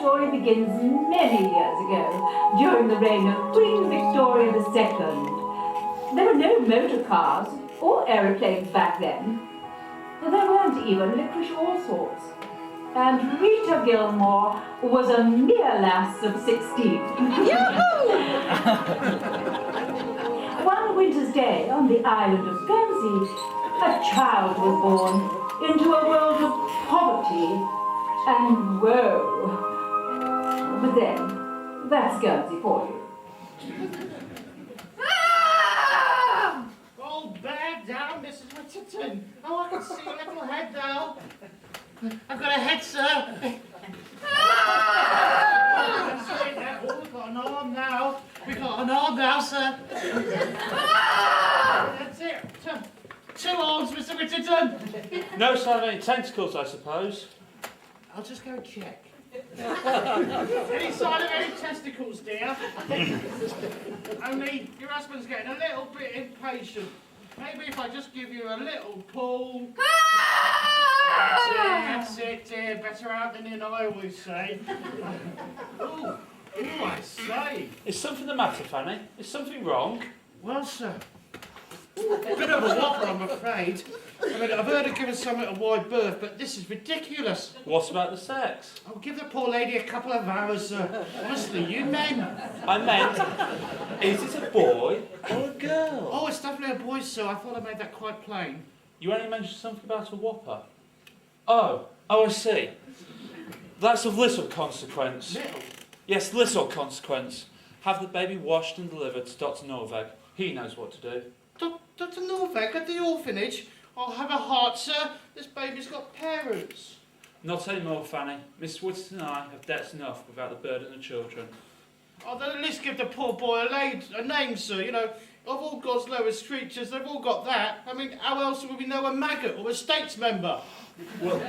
story begins many years ago, during the reign of Queen Victoria II. There were no motor cars or aeroplanes back then. There weren't even licorice all sorts. And Rita Gilmore was a mere lass of 16. One winter's day on the island of Guernsey, a child was born into a world of poverty and woe. But then, that's Guernsey for you. Oh, bear down, Mrs. Whittington. Oh, I can see your little head now. I've got a head, sir. That's it, yeah. Oh, we've got an arm now. We've got an arm now, sir. That's it. Two arms, Mr. Whittington. No sign of any tentacles, I suppose. I'll just go and check. Any sign of any testicles, dear? Only your husband's getting a little bit impatient. Maybe if I just give you a little pull. That's it, dear. Better out than in, I always say. Ooh, I say. Is something the matter, Fanny? Is something wrong? Well, sir, a bit of a whopper, I'm afraid. I mean, I've heard of giving something a wide berth, but this is ridiculous. What about the sex? Oh, give the poor lady a couple of hours, sir. Honestly, you men. I meant, is it a boy or a girl? Oh, it's definitely a boy, sir. I thought I made that quite plain. You only mentioned something about a whopper. Oh, I see. That's of little consequence. Little? Yes, little consequence. Have the baby washed and delivered to Dr. Norveg. He knows what to do. Dr. Norveg at the orphanage? I'll have a heart, sir. This baby's got parents. Not anymore, Fanny. Miss Whittington and I have debts enough without the burden of children. Oh, then at least give the poor boy a name, sir. You know, of all God's lowest creatures, they've all got that. I mean, how else would we know a maggot or a states member? Well,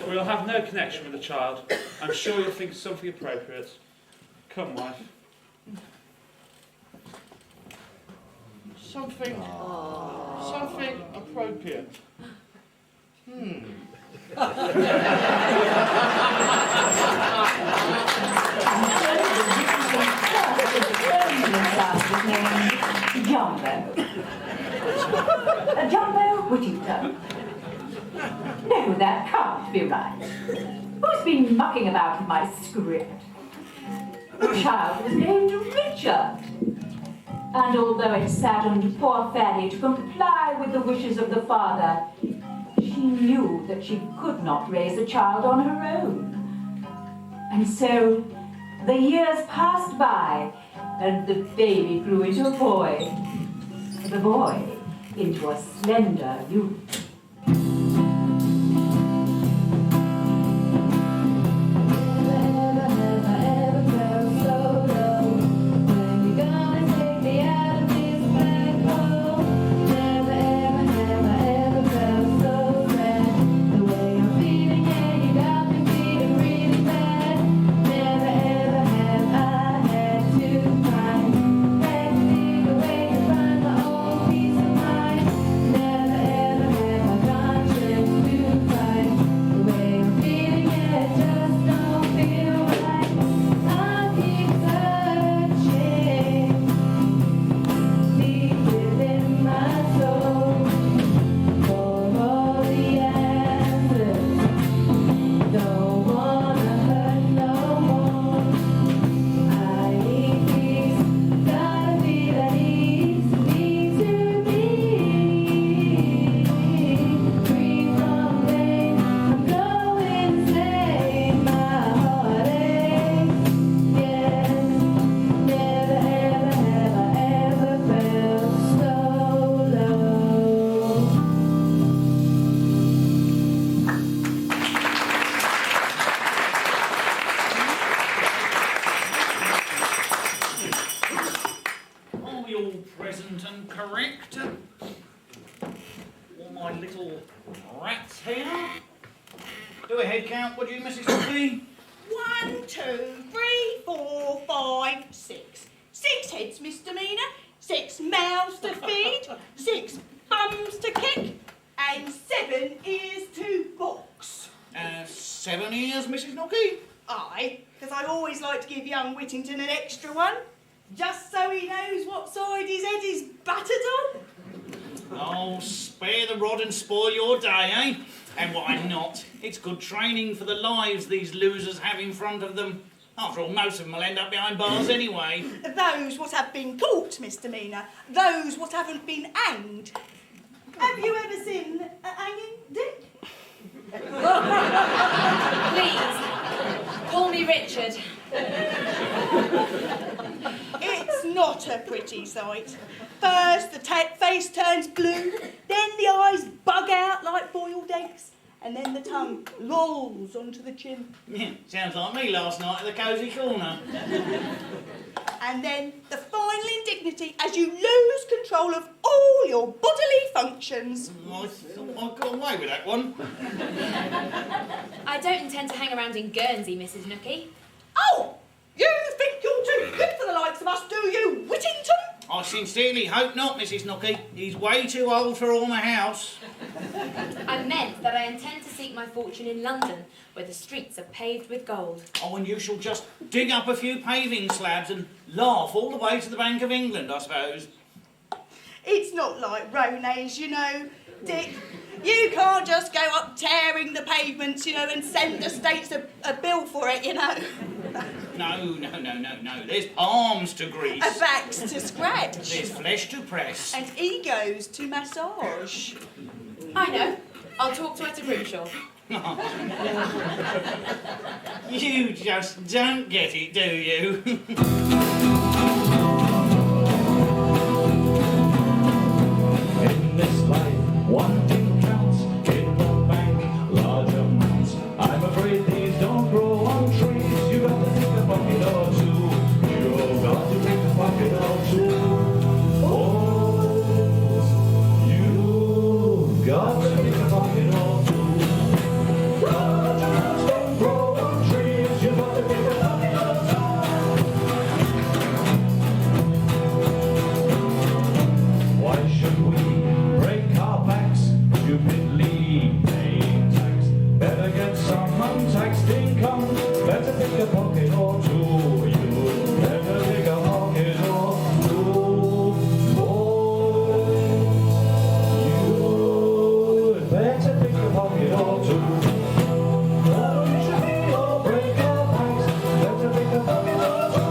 we'll have no connection with the child. I'm sure you'll think of something appropriate. Come, wife. Something appropriate. Jumbo Whittington. No, that can't be right. Who's been mucking about in my script? The child was named Richard. And although it saddened poor Fanny to comply with the wishes of the father, she knew that she could not raise a child on her own. And so the years passed by, and the baby grew into a boy. The boy into a slender youth. Do a head count, would you, Mrs. Coffey? 1, 2, 3, 4, 5, 6. 6 heads misdemeanour, 6 mouths to feed, 6 bums to kick, and 7 ears to box. 7 ears, Mrs. Nocky? Aye, because I always like to give young Whittington an extra one, just so he knows what side his head is battered on. Oh, spare the rod and spoil your day, eh? And why not? It's good training for the lives these losers have in front of them. After all, most of them will end up behind bars anyway. Those what have been caught, misdemeanour. Those what haven't been hanged. Have you ever seen a hanging, Dick? Please, call me Richard. It's not a pretty sight. First the face turns blue, then the eyes bug out like boiled eggs, and then the tongue lolls onto the chin. Yeah, sounds like me last night at the cosy corner. And then the final indignity as you lose control of all your bodily functions. I thought I got away with that one. I don't intend to hang around in Guernsey, Mrs. Nookie. Oh! You think you're too good for the likes of us, do you, Whittington? I sincerely hope not, Mrs. Nookie. He's way too old for Ormer House. I meant that I intend to seek my fortune in London, where the streets are paved with gold. Oh, and you shall just dig up a few paving slabs and laugh all the way to the Bank of England, I suppose. It's not like Ronay's, you know, Dick. You can't just go up tearing the pavements, you know, and send the states a bill for it, you know. No. There's palms to grease. A backs to scratch. There's flesh to press. And egos to massage. I know. I'll talk to her to Grimshaw. You just don't get it, do you? In this life, one thing counts, in the bank, large amounts. I'm afraid these don't grow on trees. You got to take a bucket or two. You've got to take a bucket or two. Oh, you've got to take a bucket or two. Large amounts don't grow on trees. You've got to take a bucket or two. Why should we break our backs stupidly paying tax? Better get some untaxed income. Better take a pocket or two. You better take a pocket or two. Boy, you better take a pocket or two. Why should we all break our backs? Better take a pocket or two.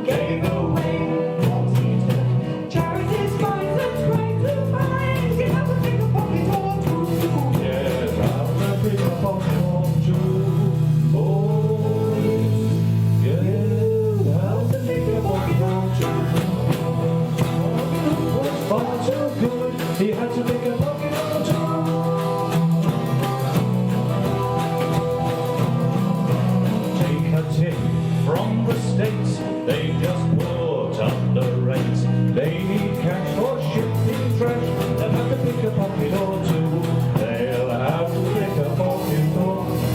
Gave away what he took. Charities find the right to find. Get out and take a pocket or two. Get out and take a pocket or two. Boys, get out and take a pocket or two. Was far too good. He had to take a pocket or two. Take a tip from the States, they just put up the rates. They need cash for shipping trash, they'll have to pick a pocket or two. They'll have to pick a pocket or two.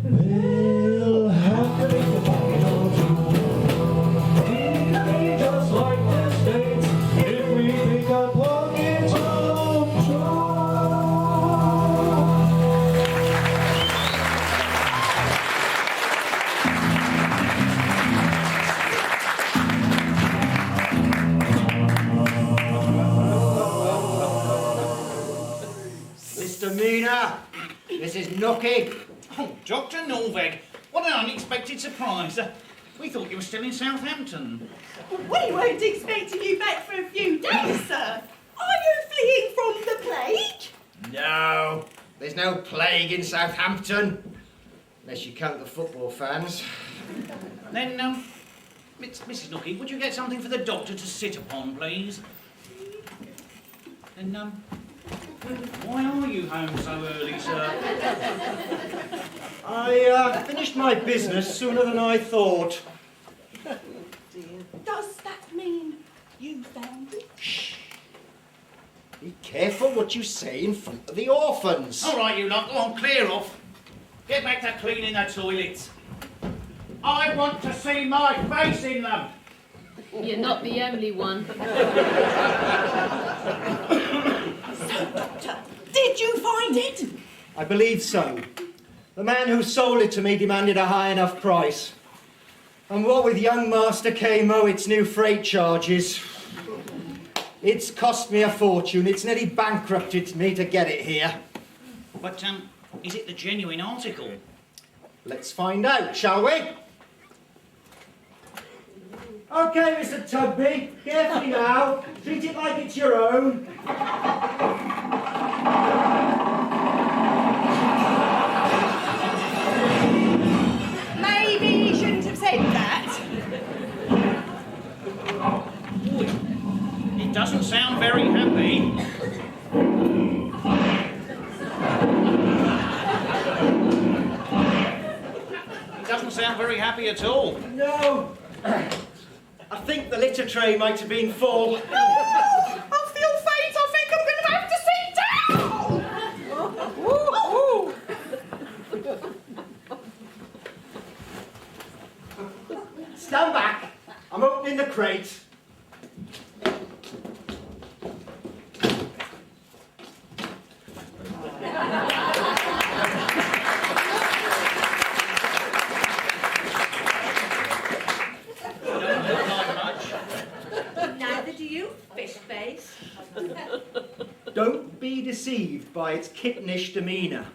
They'll have to pick a pocket or two. It'll be just like the States if we pick a pocket or two. Misdemeanour, Mrs. Nookie. Oh, Dr. Norveg, what an unexpected surprise. We thought you were still in Southampton. We weren't expecting you back for a few days, sir. Are you fleeing from the plague? No, there's no plague in Southampton. Unless you count the football fans. Then, Mrs. Nookie, would you get something for the doctor to sit upon, please? And, why are you home so early, sir? I finished my business sooner than I thought. Does that mean you found it? Shh. Be careful what you say in front of the orphans. All right, you lot, go on, clear off. Get back to cleaning the toilets. I want to see my face in them. You're not the only one. So, Doctor, did you find it? I believe so. The man who sold it to me demanded a high enough price. And what with young Master Camo, its new freight charges, it's cost me a fortune. It's nearly bankrupted me to get it here. But, is it the genuine article? Let's find out, shall we? OK, Mr. Tugby, carefully now. Treat it like it's your own. Maybe you shouldn't have said that. It doesn't sound very happy. It doesn't sound very happy at all. No. I think the litter tray might have been full. I feel faint. I think I'm going to have to sit down. Stand back. I'm opening the crate. Neither do you, fish face. Don't be deceived by its kittenish demeanour.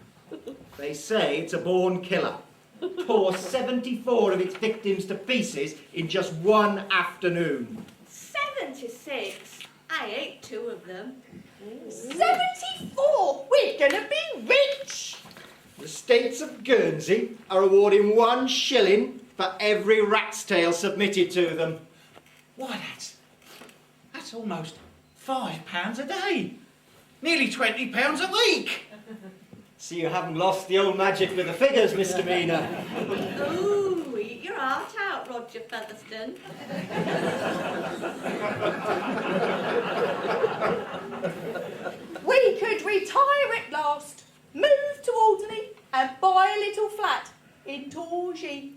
They say it's a born killer. Tore 74 of its victims to pieces in just one afternoon. 76? I ate 2 of them. 74. We're going to be rich. The States of Guernsey are awarding 1 shilling for every rat's tail submitted to them. Why, that's almost £5 a day. Nearly £20 a week. So you haven't lost the old magic with the figures, Mr. Mina. Ooh, eat your heart out, Roger Featherstone. We could retire at last, move to Alderney and buy a little flat in Torgy.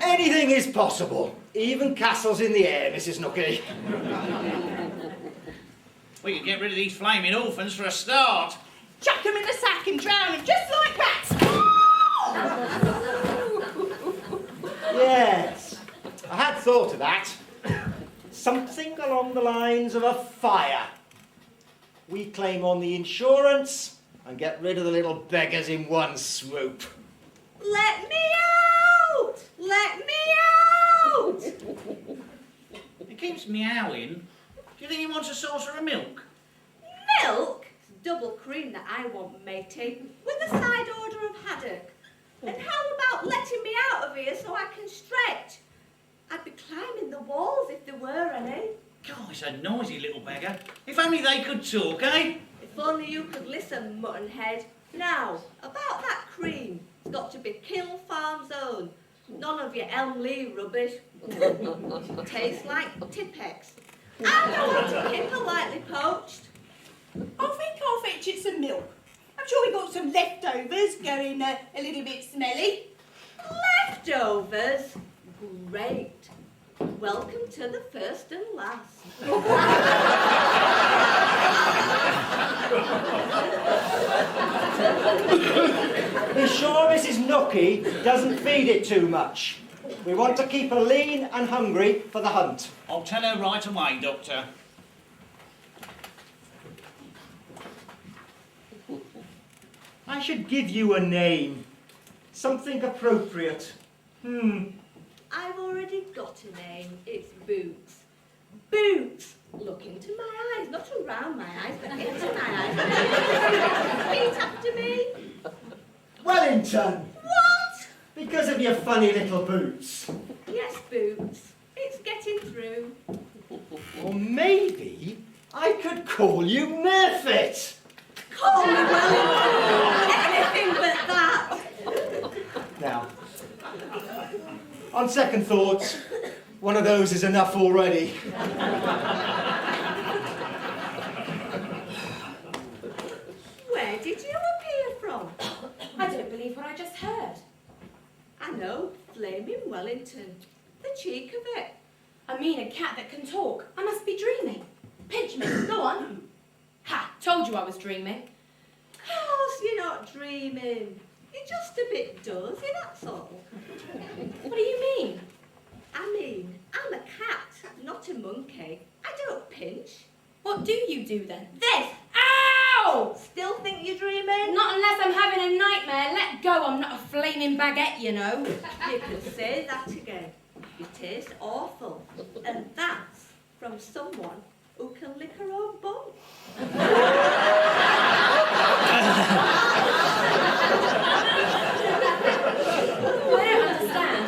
Anything is possible. Even castles in the air, Mrs. Nookie. We could get rid of these flaming orphans for a start. Chuck them in the sack and drown them just like rats. Yes, I had thought of that. Something along the lines of a fire. We claim on the insurance and get rid of the little beggars in one swoop. Let me out! Let me out! It keeps meowing. Do you think he wants a saucer of milk? Milk? It's double cream that I want, matey, with a side order of haddock. And how about letting me out of here so I can stretch? I'd be climbing the walls if there were any. God, it's a noisy little beggar. If only they could talk, eh? If only you could listen, muttonhead. Now, about that cream. It's got to be Kill Farm's own. None of your Elmley rubbish. Tastes like Tippex. I don't want to kipper lightly poached. I think I'll fetch it some milk. I'm sure we've got some leftovers going a little bit smelly. Leftovers? Great. Welcome to the first and last. Be sure Mrs. Nookie doesn't feed it too much. We want to keep her lean and hungry for the hunt. I'll tell her right away, Doctor. I should give you a name. Something appropriate. I've already got a name. It's Boots. Boots! Look into my eyes, not around my eyes, but into my eyes. Repeat after me. Wellington! What? Because of your funny little boots. Yes, Boots. It's getting through. Or maybe I could call you Murphy. Call me Wellington. Anything but that. Now, on second thoughts, one of those is enough already. Where did you appear from? heard. I know, flaming Wellington. The cheek of it. I mean a cat that can talk. I must be dreaming. Pinch me, go on. Ha, told you I was dreaming. Of course you're not dreaming. You're just a bit dozy, that's all. What do you mean? I mean, I'm a cat, not a monkey. I don't pinch. What do you do then? This! Ow! Still think you're dreaming? Not unless I'm having a nightmare. Let go, I'm not a flaming baguette, you know. You can say that again. You taste awful. And that's from someone who can lick her own bum. I don't understand.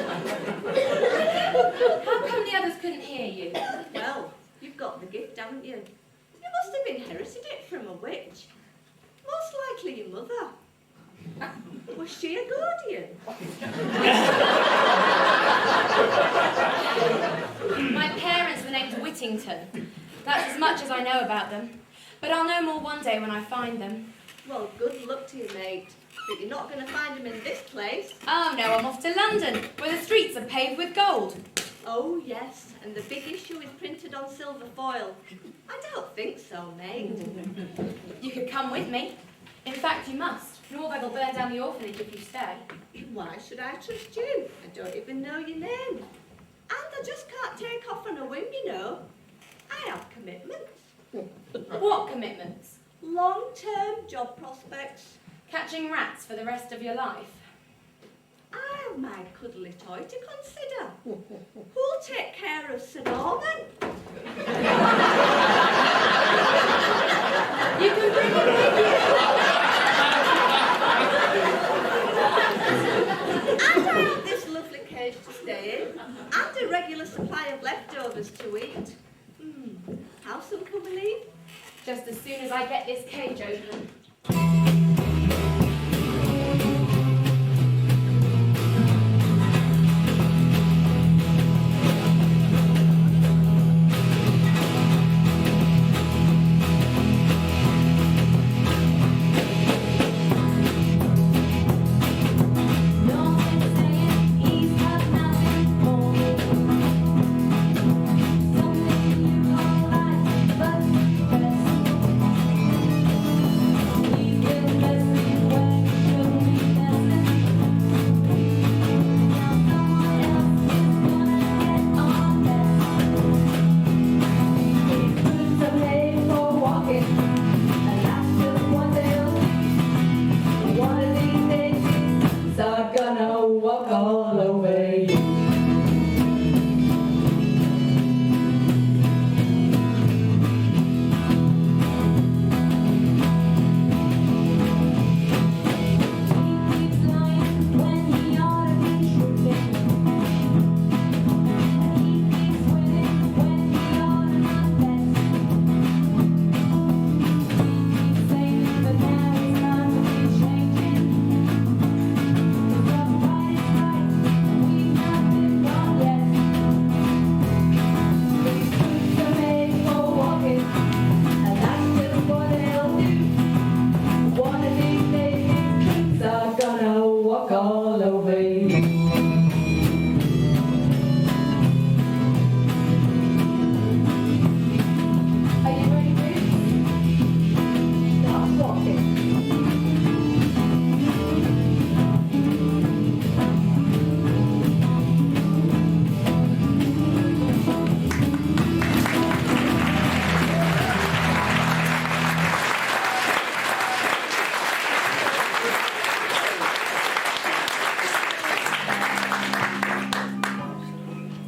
How come the others couldn't hear you? Well, you've got the gift, haven't you? You must have inherited it from a witch. Most likely your mother. Was she a guardian? My parents were named Whittington. That's as much as I know about them. But I'll know more one day when I find them. Well, good luck to you, mate. But you're not going to find them in this place. Oh no, I'm off to London, where the streets are paved with gold. Oh, yes, and the big issue is printed on silver foil. I don't think so, mate. You could come with me. In fact, you must. Norberg will burn down the orphanage if you stay. Why should I trust you? I don't even know your name. And I just can't take off on a whim, you know. I have commitments. What commitments? Long-term job prospects. Catching rats for the rest of your life? I have my cuddly toy to consider. Who'll take care of Sir Norman? You can bring him with you. And I have this lovely cage to stay in, and a regular supply of leftovers to eat. How soon can we leave? Just as soon as I get this cage open.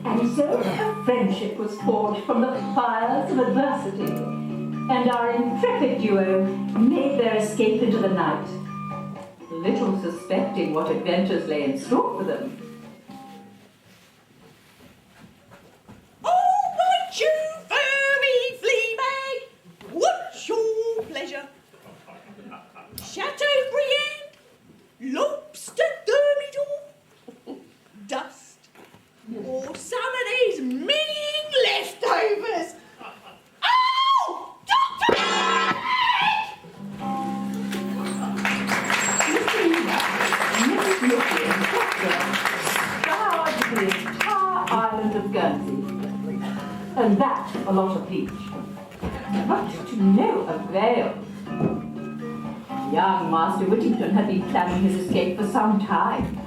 And so a friendship was forged from the fires of adversity, and our intrepid duo made their escape into the night, little suspecting what adventures lay in store for them. All right, you furry flea bag, what's your pleasure? Chateau Brienne, lobster thermidor, dust, or some of these mean leftovers? Oh, Doctor! Mr. Levi, and that a lot of bleach. But to no avail. Young Master Whittington had been planning his escape for some time.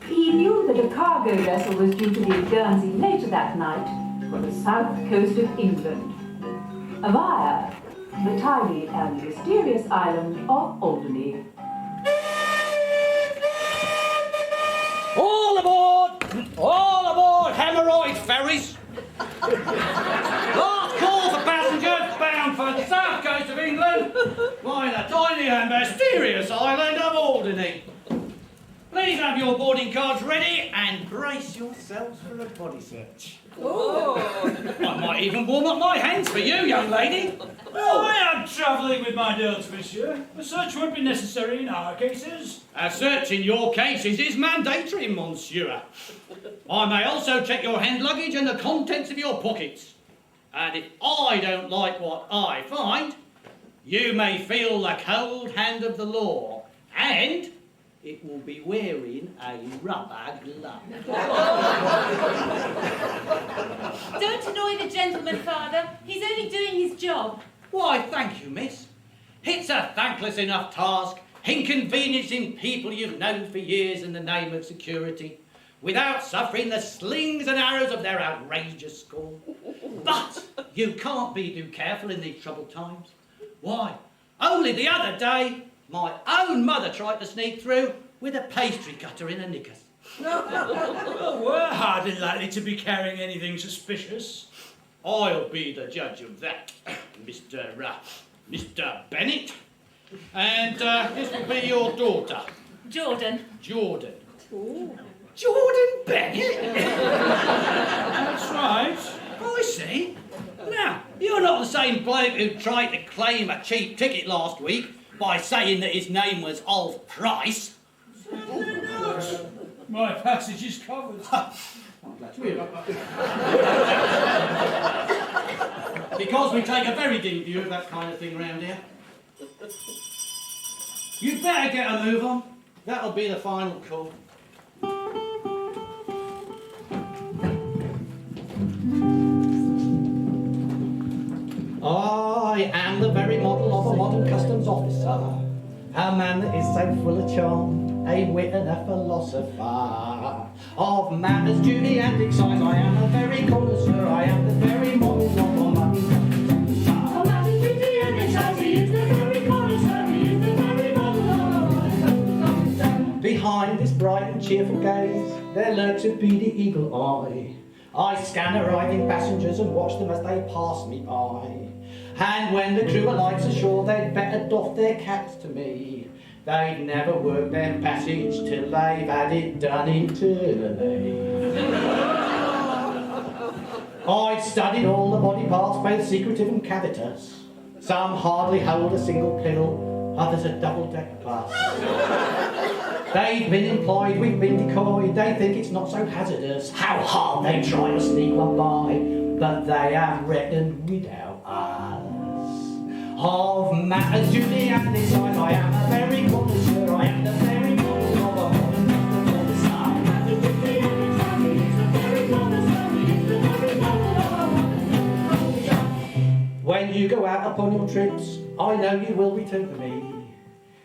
He knew that a cargo vessel was due to leave Guernsey later that night for the south coast of England, via the tiny and mysterious island of Alderney. All aboard! All aboard hemorrhoid ferries! Last call for passengers bound for the south coast of England by the tiny and mysterious island of Alderney. Please have your boarding cards ready and brace yourselves for a body search. I might even warm up my hands for you, young lady. I am travelling with my notes, monsieur. A search won't be necessary in our cases. A search in your cases is mandatory, monsieur. I may also check your hand luggage and the contents of your pockets. And if I don't like what I find, you may feel the cold hand of the law, and it will be wearing a rubber glove. Don't annoy the gentleman, Father. He's only doing his job. Why, thank you, miss. It's a thankless enough task, inconveniencing people you've known for years in the name of security, without suffering the slings and arrows of their outrageous scorn. But you can't be too careful in these troubled times. Why, only the other day, my own mother tried to sneak through with a pastry cutter in her knickers. Well, we're hardly likely to be carrying anything suspicious. I'll be the judge of that, Mr. Bennett. And this will be your daughter. Jordan. Jordan. Ooh. Jordan Bennett? That's right. I see. Now, you're not the same bloke who tried to claim a cheap ticket last week by saying that his name was Of Price. My passage is covered. I'm glad to hear it. Because we take a very dim view of that kind of thing round here. You'd better get a move on. That'll be the final call. I am the very model of a modern customs officer, a man that is so full of charm, a wit and a philosopher. Of manners, duty and excise, I am a very connoisseur, I am the very model of a money customs officer. Of manners, duty and excise, he is the very connoisseur, he is the very model of a money customs officer. Behind this bright and cheerful gaze, there lurks a beady eagle eye. I scan arriving passengers and watch them as they pass me by. And when the crew alights ashore, they'd better doff their caps to me. They'd never work their passage till they've had it done internally. I've studied all the body parts, both secretive and cavitous. Some hardly hold a single piddle, others a double-deck bus. They've been employed, we've been decoyed, they think it's not so hazardous. How hard they try to sneak one by, but they have reckoned without us. Of matters, duty and design, I am a very connoisseur, I am the very model of a modern customs officer. Of matters, duty and design, he is the very connoisseur, he is the very model of a modern customs officer. When you go out upon your trips, I know you will return to me.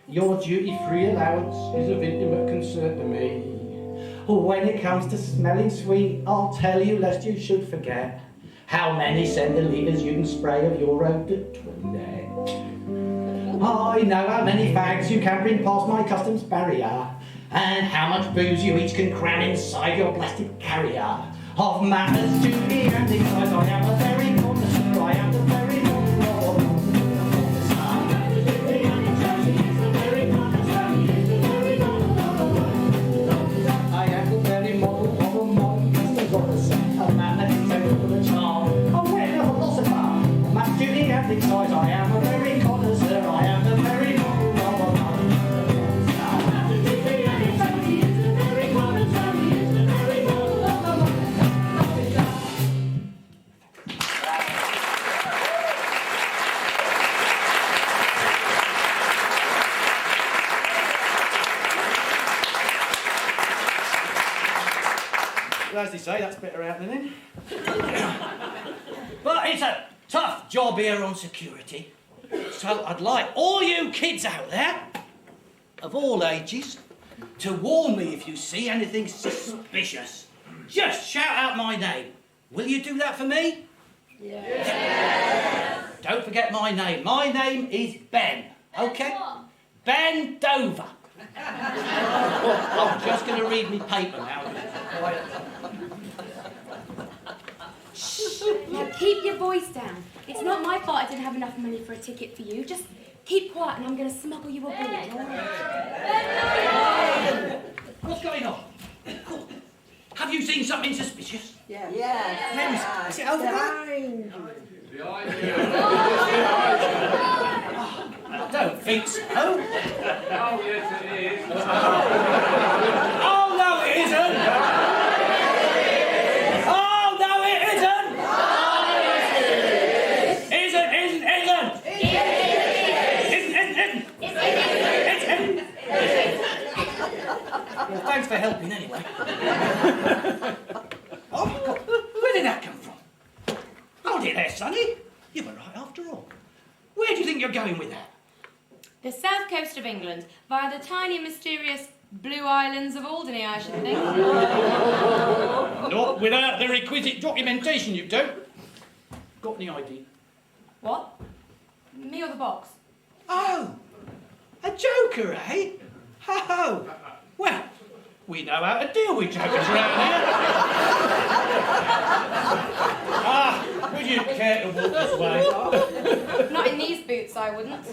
Your duty-free allowance is of intimate concern to me. When it comes to smelling sweet, I'll tell you lest you should forget how many centilitres you can spray of your eau de toilette. I know how many fags you can bring past my customs barrier, and how much booze you each can cram inside your plastic carrier. Of manners, duty and excise, I am a very connoisseur, I am the very model. I am the very model of a modern customs officer, a man that is so full of charm, a wit and a philosopher. My duty and excise, I am a very connoisseur, I am the very model of a modern customs officer. Duty and excise, he is the very connoisseur, he is the very model of a modern customs officer. As they say, that's better out than in. But it's a tough job here on security. So I'd like all you kids out there, of all ages, to warn me if you see anything suspicious. Just shout out my name. Will you do that for me? Yeah. Don't forget my name. My name is Ben, OK? Ben Dover. I'm just going to read me paper now. Now keep your voice down. It's not my fault I didn't have enough money for a ticket for you. Just keep quiet and I'm going to smuggle you aboard, all right? What's going on? Have you seen something suspicious? Yeah. Where is it? Is it over there? I don't think so. Oh, yes, it is. Oh, no, it isn't. Oh, no, it isn't. Isn't. Well, thanks for helping anyway. Oh, God. Where did that come from? Hold it there, Sonny. You were right after all. Where do you think you're going with that? The south coast of England, via the tiny, mysterious Blue Islands of Alderney, I should think. Not without the requisite documentation, you don't. Got any ID? What? Me or the box? Oh, a joker, eh? Oh, well, we know how to deal with jokers around here. Would you care to walk this way? Not in these boots, I wouldn't.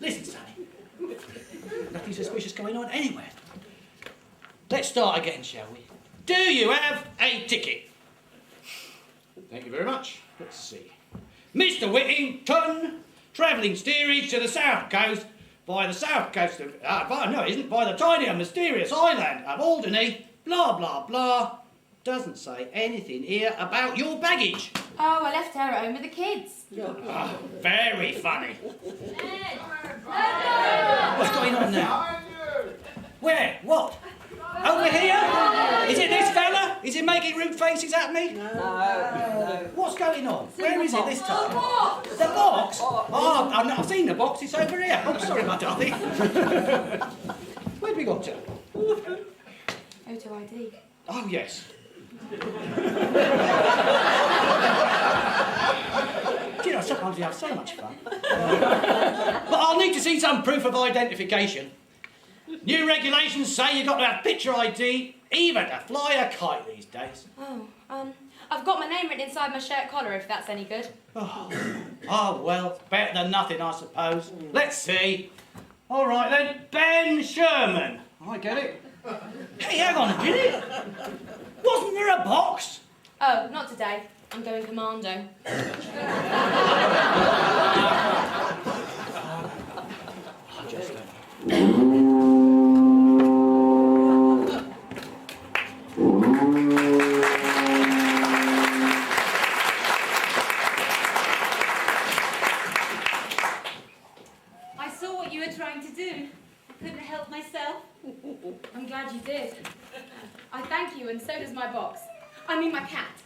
Listen, Sonny. Nothing suspicious going on anywhere. Let's start again, shall we? Do you have a ticket? Thank you very much. Let's see. Mr. Whittington, travelling steerage to the south coast by the south coast of... no, it isn't. By the tiny and mysterious island of Alderney. Blah, blah, blah. Doesn't say anything here about your baggage. Oh, I left her at home with the kids. Very funny. What's going on now? Where? What? Over here? Is it this fella? Is he making rude faces at me? No. What's going on? Where is it this time? The box? Oh, I've not seen the box. It's over here. Oh, sorry, my darling. Where'd we got to? Photo ID. Oh, yes. Do you know, sometimes you have so much fun. But I'll need to see some proof of identification. New regulations say you've got to have picture ID even to fly a kite these days. Oh, I've got my name written inside my shirt collar, if that's any good. Oh, well, better than nothing, I suppose. Let's see. All right, then. Ben Sherman. I get it. Hey, hang on a minute. Wasn't there a box? Oh, not today. I'm going commando. I saw what you were trying to do. I couldn't help myself. I'm glad you did. I thank you, and so does my box. I mean my cat.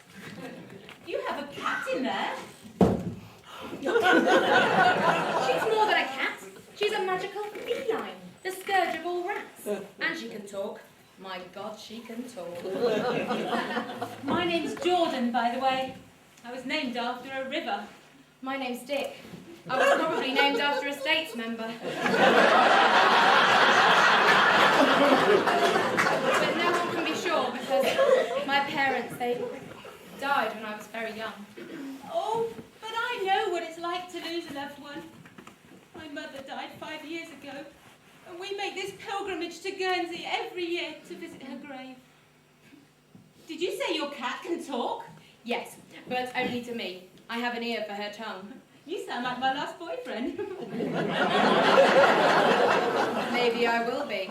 You have a cat in there. She's more than a cat. She's a magical feline, the scourge of all rats. And she can talk. My God, she can talk. My name's Jordan, by the way. I was named after a river. My name's Dick. I was probably named after a States member. But no one can be sure because my parents, they died when I was very young. Oh, but I know what it's like to lose a loved one. My mother died 5 years ago, and we make this pilgrimage to Guernsey every year to visit her grave. Did you say your cat can talk? Yes, but only to me. I have an ear for her tongue. You sound like my last boyfriend. Maybe I will be.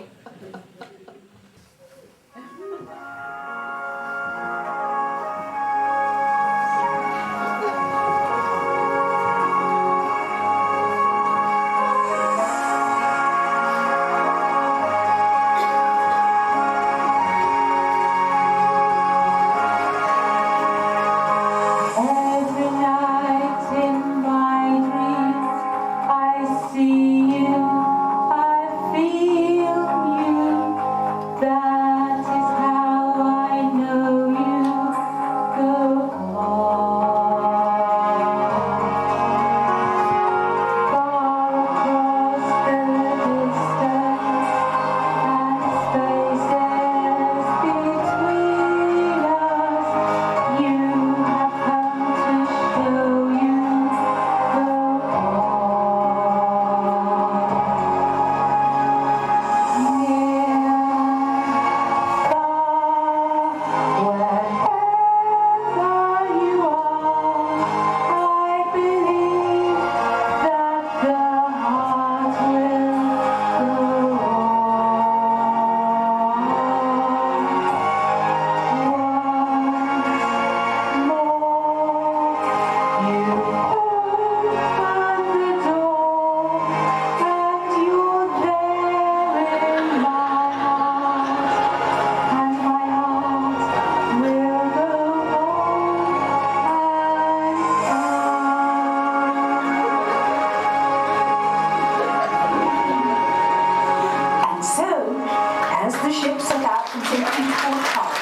And so, as the ship set out from St. Petersburg Harbor,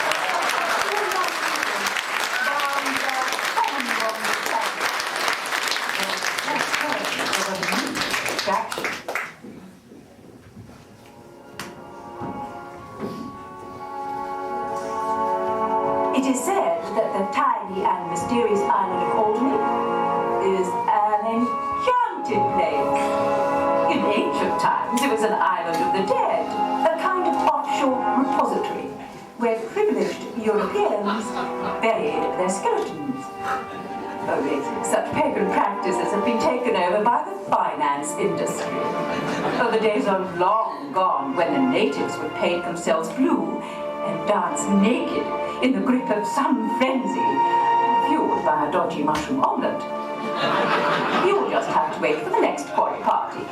it is said that the tiny and mysterious island of Albany is an enchanted place. In ancient times, it was an island of the dead, a kind of offshore repository where privileged Europeans buried their skeletons. Only such pagan practices have been taken over by the finance industry. Oh, the days are long gone when the natives would paint themselves blue and dance naked in the grip of some frenzy, fueled by a dodgy mushroom omelette. You'll just have to wait for the next koi party.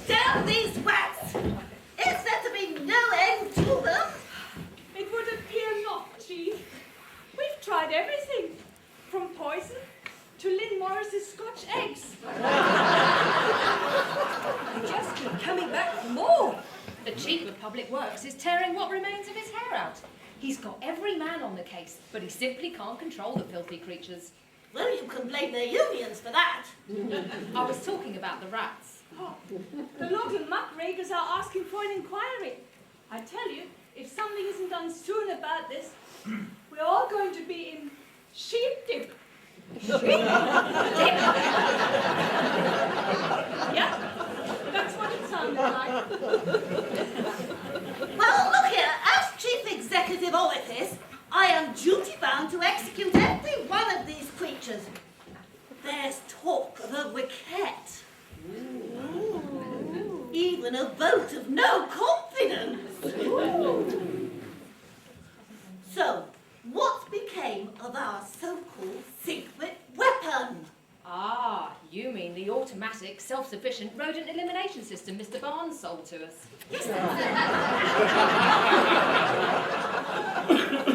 Damn these rats! Is there to be no end to them? It would appear not, Chief. We've tried everything, from poison to Lynn Morris's Scotch eggs. They just keep coming back for more. The Chief of Public Works is tearing what remains of his hair out. He's got every man on the case, but he simply can't control the filthy creatures. Well, you can blame their unions for that. I was talking about the rats. Oh, the local muckrakers are asking for an inquiry. I tell you, if something isn't done soon about this, we're all going to be in sheep dip. Yeah, that's what it sounded like. Well, look here, as Chief Executive Office, I am duty-bound to execute every one of these creatures. There's talk of a requête. Even a vote of no confidence. So, what became of our so-called secret weapon? Ah, you mean the automatic, self-sufficient rodent elimination system Mr. Barnes sold to us. Yes,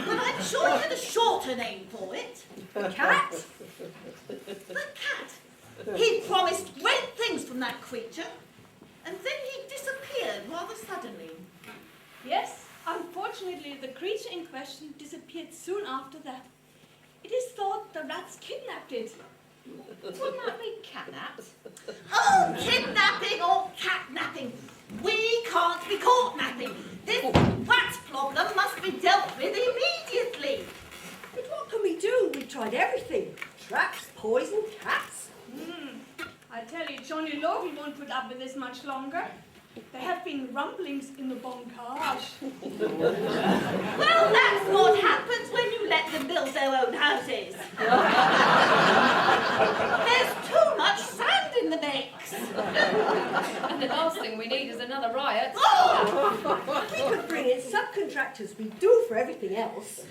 but I'm sure he had a shorter name for it. The cat? The cat. He promised great things from that creature, and then he disappeared rather suddenly. Yes, unfortunately, the creature in question disappeared soon after that. It is thought the rats kidnapped it. Wouldn't that be catnapped? Oh, kidnapping or catnapping. We can't be caught napping. This rat problem must be dealt with immediately. But what can we do? We've tried everything. Traps, poison, cats. I tell you, Johnny Logie won't put up with this much longer. There have been rumblings in the boncage. Well, that's what happens when you let the mildew is. There's too much sand in the mix. And the last thing we need is another riot. Oh! We could bring in subcontractors. We do for everything else.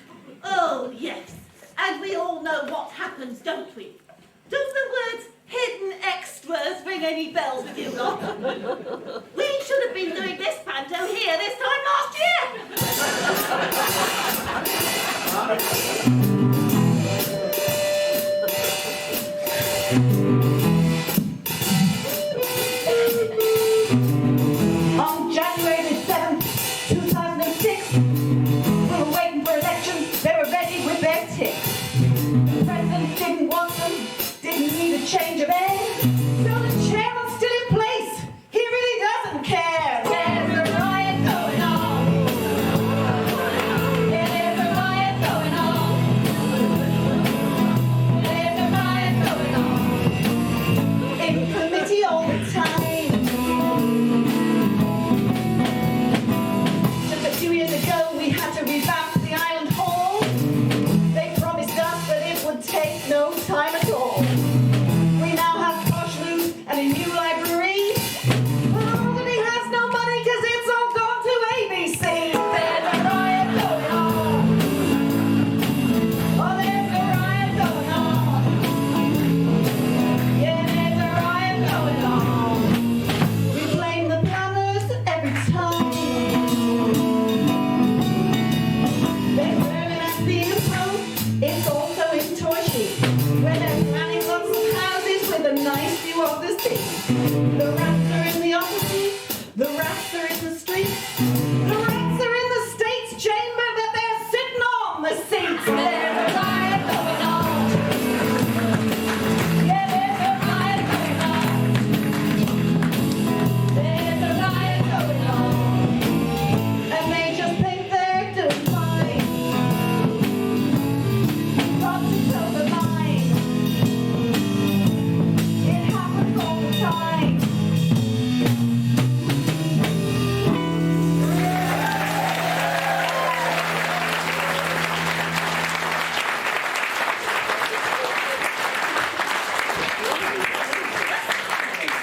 Oh, yes. And we all know what happens, don't we? Do the words hidden extras ring any bells with you lot? We should have been doing this panto here this time last year. On January the 7th, 2006, we were waiting for elections. They were ready with their ticks. The president didn't want them, didn't need a change of air. So the chairman's still in place. He really doesn't care. There's a riot going on. There's a riot going on. There's a riot going on. In committee all the time. Just a few years ago, we had to revamp the island hall. They promised us that it would take no time at all. We now have posh loot and a new library. But Albany has no money because it's all gone to ABC. There's a riot going on. Oh, there's a riot going on. Yeah, there's a riot going on. We blame the planners every time. They're burning at being approved. It's also in Torchy, where they're planning on some houses with a nice view of the sea. The rats are in the offices, the rats are in the streets, the rats are in the state's chamber, but they're sitting on the seats. There's a riot going on. Yeah, there's a riot going on. There's a riot going on. And they just think they're doing fine. Got to toe the line. It happens all the time.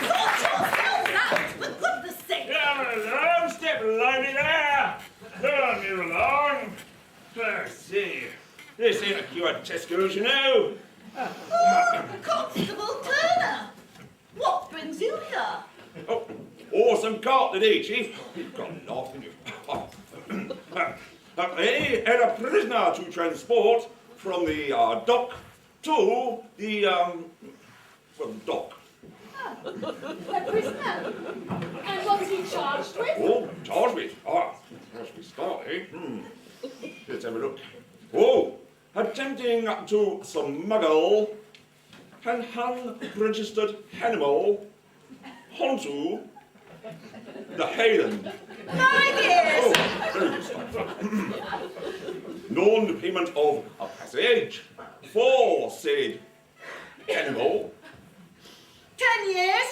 Sort yourselves out, for goodness sake. Come along, step lively there. Turn me along. Let's see. This ain't a queue at Tesco's, you know. Oh, Constable Turner. What brings you here? Oh, awesome cart today, Chief. You've got a laugh in you. They had a prisoner to transport from the dock to the, dock. A prisoner. And what's he charged with? Oh, charged with? As we start, eh? Let's have a look. Oh, attempting to smuggle an unregistered animal onto the Highland. 9 years. Oh, very good stuff. Non-payment of a passage for said animal. 10 years.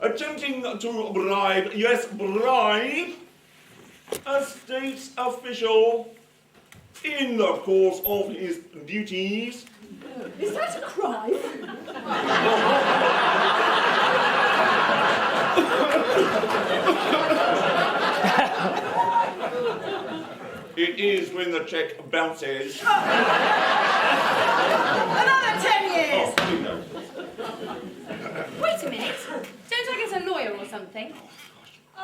Attempting to bribe, yes, bribe, a state official in the course of his duties. Is that a crime? It is when the check bounces. Another 10 years. Oh, you know. Wait a minute. Don't I get a lawyer or something?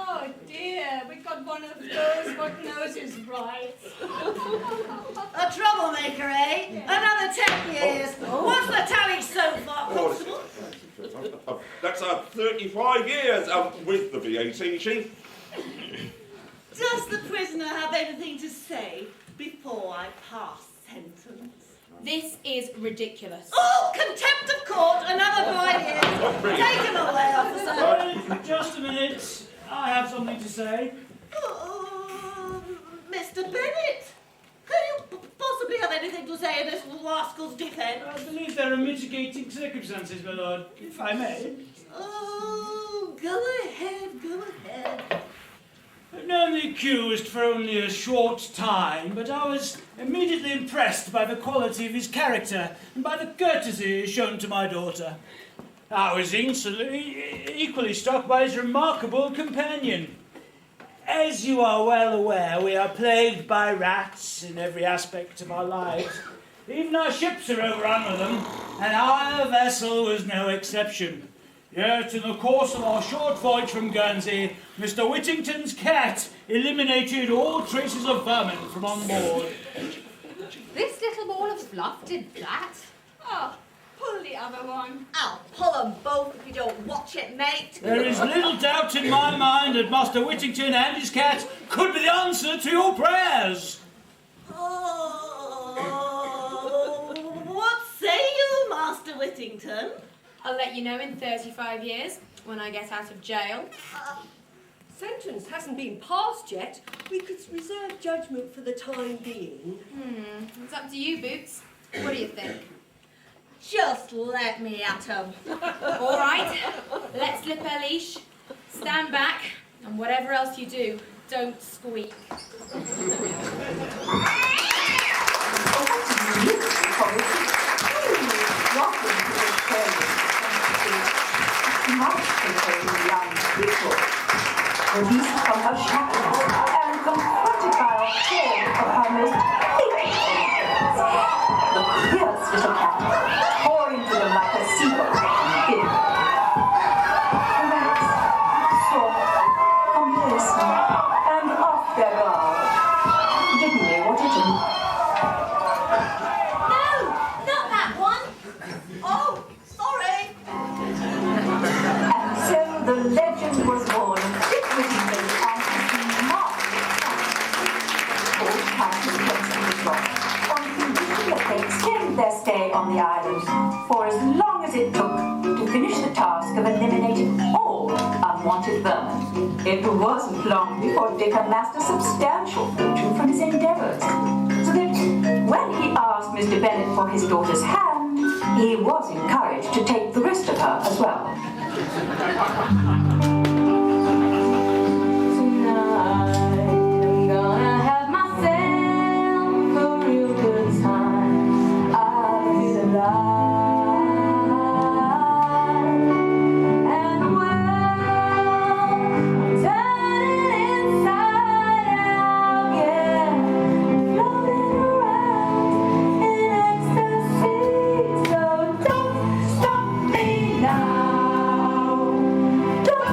Oh dear, we got one of those what knows his rights. A troublemaker, eh? Another 10 years. What's the tally so far, Constable? That's 35 years with the VAT, Chief. Does the prisoner have anything to say before I pass sentence? This is ridiculous. Oh, contempt of court, another 5 years. Take him away, officer. Just a minute. I have something to say. Oh, Mr. Bennett, could you possibly have anything to say in this rascal's defence? I believe there are mitigating circumstances, my lord, if I may. Oh, go ahead, go ahead. I've known the accused for only a short time, but I was immediately impressed by the quality of his character and by the courtesy shown to my daughter. I was equally struck by his remarkable companion. As you are well aware, we are plagued by rats in every aspect of our lives. Even our ships are overrun with them, and our vessel was no exception. Yet, in the course of our short voyage from Guernsey, Mr. Whittington's cat eliminated all traces of vermin from on board. This little ball of fluff did that? Oh, pull the other one. I'll pull them both if you don't watch it, mate. There is little doubt in my mind that Master Whittington and his cat could be the answer to your prayers. Oh, what say you, Master Whittington? I'll let you know in 35 years, when I get out of jail. Sentence hasn't been passed yet. We could reserve judgment for the time being. It's up to you, Boots. What do you think? Just let me at him. All right, let's slip her leash, stand back, and whatever else you do, don't squeak. Released from her shackles and confronted by a horde of her most hateful enemies. The fierce little cat tore into them like a seagull big. Relaxed, soft, complacent, and off their guard. Didn't they, Whittington? No, not that one. Oh, sorry. And so the legend was born. Whittington and his remarkable cat. All cats were placed in the shop on condition that they extend their stay on the island for as long as it took to finish the task of eliminating all unwanted vermin. It wasn't long before Dick amassed a substantial fortune from his endeavours, so that when he asked Mr. Bennet for his daughter's hand, he was encouraged to take the rest of her as well. Don't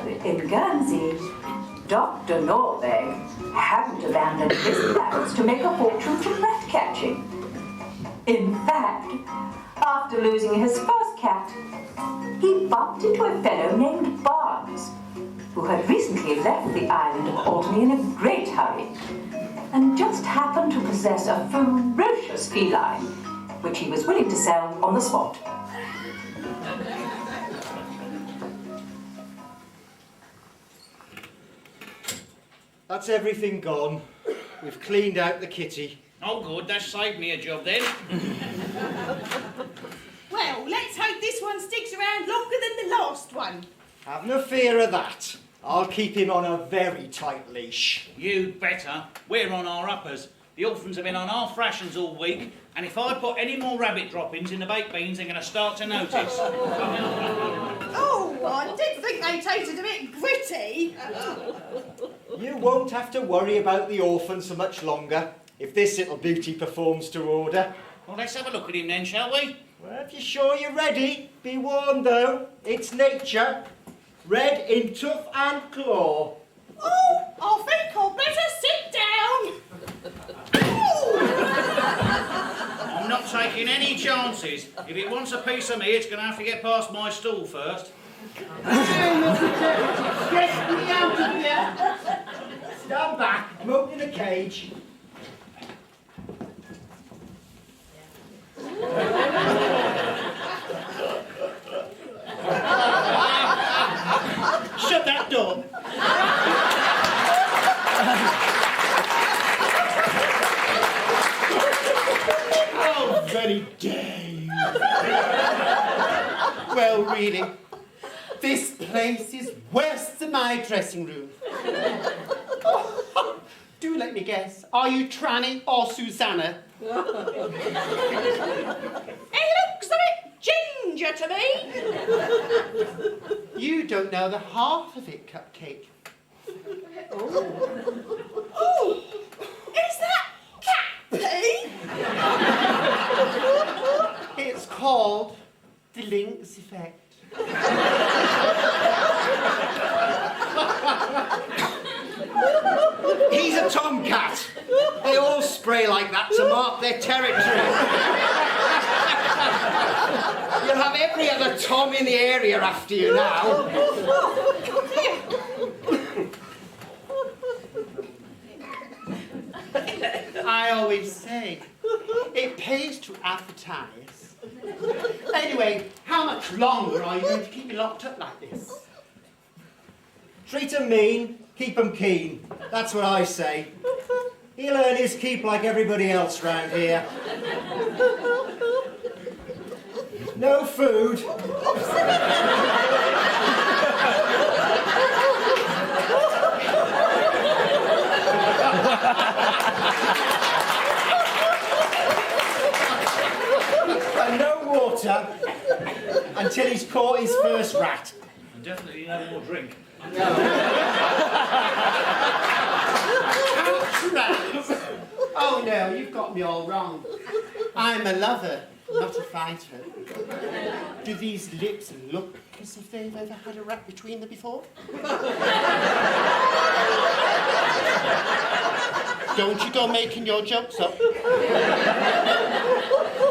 in Guernsey, Dr. Norvig hadn't abandoned his plans to make a fortune from rat catching. In fact, after losing his first cat, he bumped into a fellow named Barnes, who had recently left the island of Orkney in a great hurry, and just happened to possess a ferocious feline, which he was willing to sell on the spot. That's everything gone. We've cleaned out the kitty. Oh, good, that saved me a job then. Well, let's hope this one sticks around longer than the last one. Have no fear of that. I'll keep him on a very tight leash. You better. We're on our uppers. The orphans have been on half rations all week, and if I put any more rabbit droppings in the baked beans, they're going to start to notice. Oh, I did think they tasted a bit gritty. You won't have to worry about the orphans for much longer if this little beauty performs to order. Well, let's have a look at him then, shall we? Well, if you're sure you're ready, be warned though, it's nature. Red in tooth and claw. Oh, I think I'll better sit down. I'm not taking any chances. If it wants a piece of me, it's going to have to get past my stool first. Get me out of here! Stand back, I'm opening the cage. Shut that door. Oh, very Dave. Well, really, this place is worse than my dressing room. Do let me guess, are you Tranny or Susanna? He looks a bit ginger to me. You don't know the half of it, Cupcake. Oh, is that cat pee? It's called the Lynx effect. He's a tomcat. They all spray like that to mark their territory. You'll have every other Tom in the area after you now. I always say, it pays to advertise. Anyway, how much longer are you going to keep me locked up like this? Treat 'em mean, keep 'em keen. That's what I say. He'll earn his keep like everybody else round here. No food. And no water until he's caught his first rat. And definitely no more drink. Rats. Oh no, you've got me all wrong. I'm a lover, not a fighter. Do these lips look as if they've ever had a rat between them before? Don't you go making your jokes up.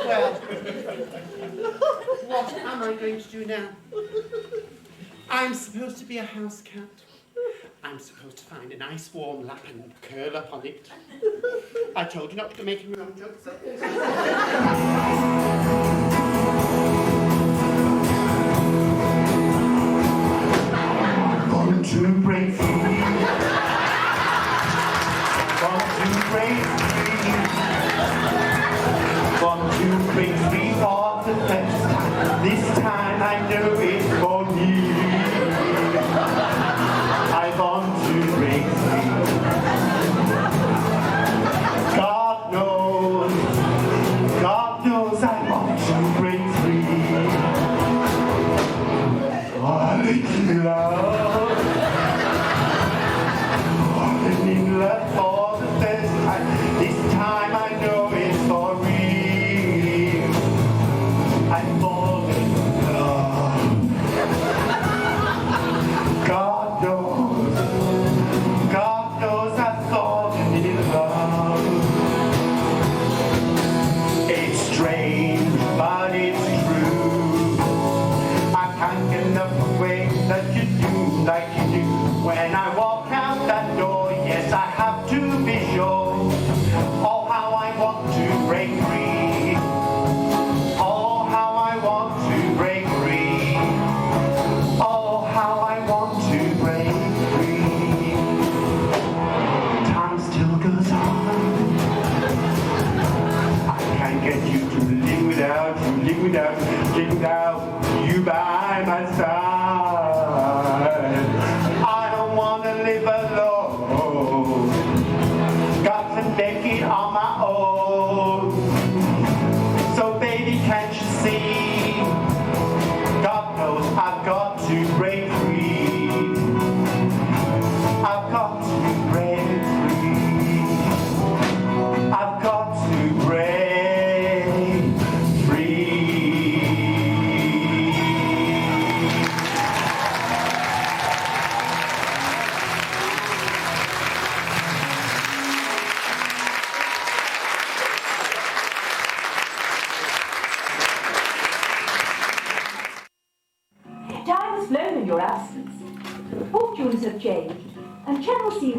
Well, what am I going to do now? I'm supposed to be a house cat. I'm supposed to find a nice warm lap and curl up on it. I told you not to go making your own jokes up. 1, 2, break free. 1, 2, break free. 1, 2, break free for the first time. This time I know it's for me. I want to break free. God knows I want to break free. I'm in love. I'm in love for the first time.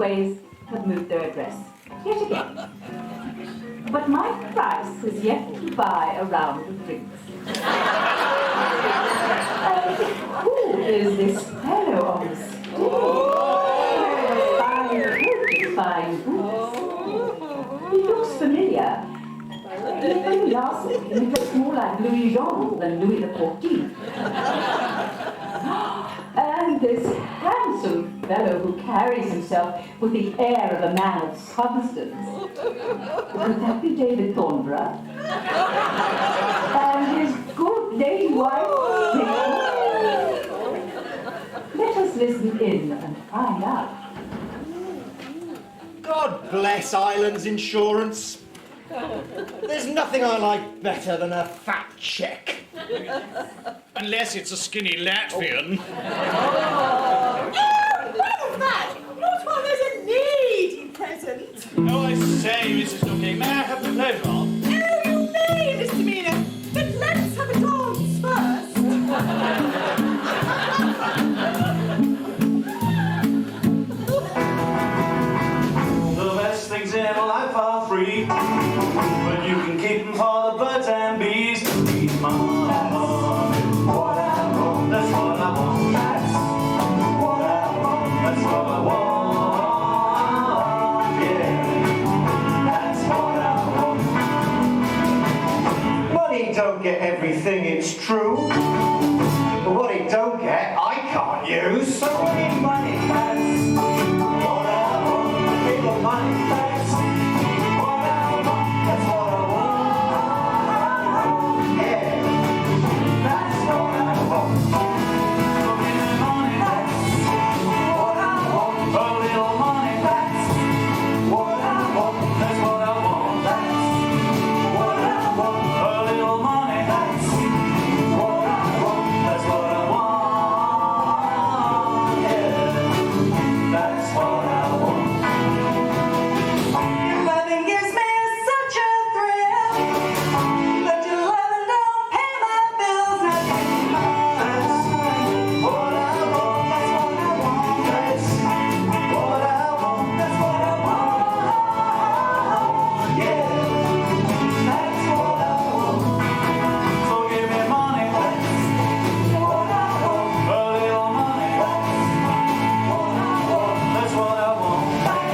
railways have moved their address yet again. But my price has yet to buy a round of drinks. Who is this fellow on the stage? Fine boots. He looks familiar. When we last saw him, he looks more like Louis Jean than Louis XIV. And this handsome fellow who carries himself with the air of a man of substance. Would that be David Thornborough? And his good lady wife, let us listen in and find out. God bless Islands Insurance. There's nothing I like better than a fat cheque. Unless it's a skinny Latvian. That! Not while there's a needy present. Oh, I say, Mrs. Nookie, may I have the pleasure? Oh, you may, Mr. Mina, but let's have a dance first. The best things in life are free, but you can keep them for the birds and bees. Eat my money, what I want, that's what I want. That's what I want, that's what I want. Yeah, that's what I want. Money don't get everything, it's true. But what it don't get, I can't use. So I need money, that's what I want. Little money, that's what I want. That's what I want. Yeah, that's what I want. So give me money, that's what I want. A little money, that's what I want. That's what I want. That's what I want. A little money, that's what I want. That's what I want. Yeah, that's what I want. Loving gives me such a thrill, but your loving don't pay my bills. That's what I want. That's what I want. That's what I want. That's what I want. Yeah, that's what I want. So give me money. That's what I want. A little money. That's what I want. That's what I want. That's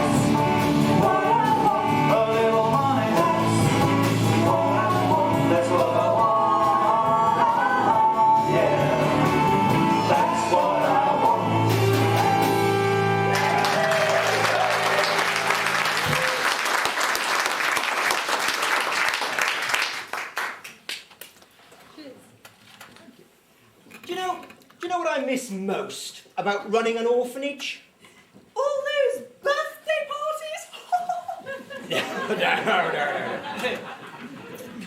what I want. A little money. That's what I want. That's what I want. Yeah, that's what I want. Do you know what I miss most about running an orphanage? All those birthday parties. No.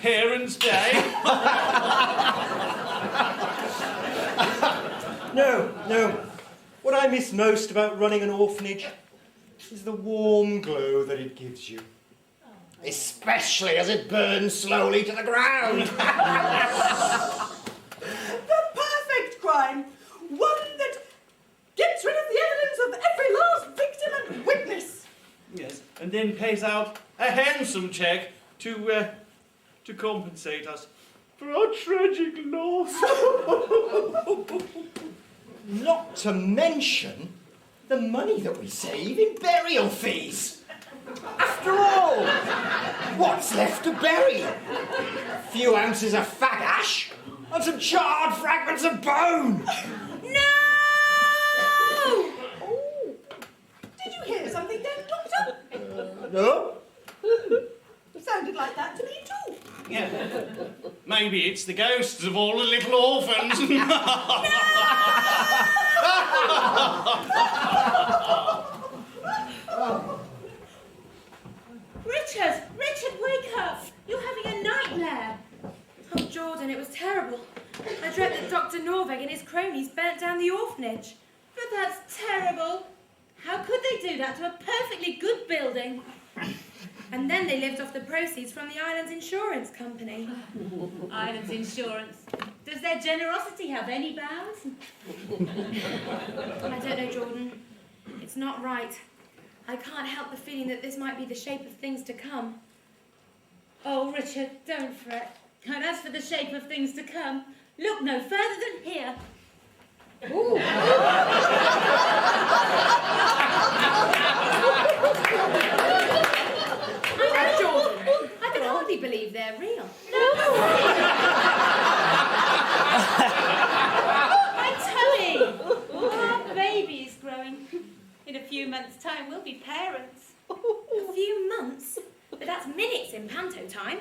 Parents' Day. No. What I miss most about running an orphanage is the warm glow that it gives you. Especially as it burns slowly to the ground. The perfect crime. One that gets rid of the evidence of every last victim and witness. Yes, and then pays out a handsome cheque to compensate us for our tragic loss. Not to mention the money that we save in burial fees. After all, what's left to bury? A few ounces of fat ash and some charred fragments of bone. No! Oh. Did you hear something then, Doctor? No? Sounded like that to me too. Yeah. Maybe it's the ghosts of all the little orphans. Richard, wake up! You're having a nightmare. Oh, Jordan, it was terrible. I dreamt that Dr. Norveg and his cronies burnt down the orphanage. But that's terrible. How could they do that to a perfectly good building? And then they lived off the proceeds from the island's insurance company. Islands Insurance. Does their generosity have any bounds? I don't know, Jordan. It's not right. I can't help the feeling that this might be the shape of things to come. Oh, Richard, don't fret. And as for the shape of things to come, look no further than here. Ooh. I can hardly believe they're real. My tummy! Our baby is growing. In a few months' time, we'll be parents. A few months? But that's minutes in Panto time.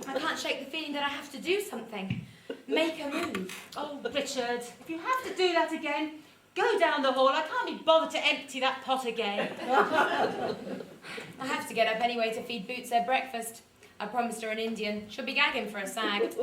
I can't shake the feeling that I have to do something. Make a move. Oh, Richard, if you have to do that again, go down the hall. I can't be bothered to empty that pot again. I have to get up anyway to feed Boots her breakfast. I promised her an Indian. She'll be gagging for a sag.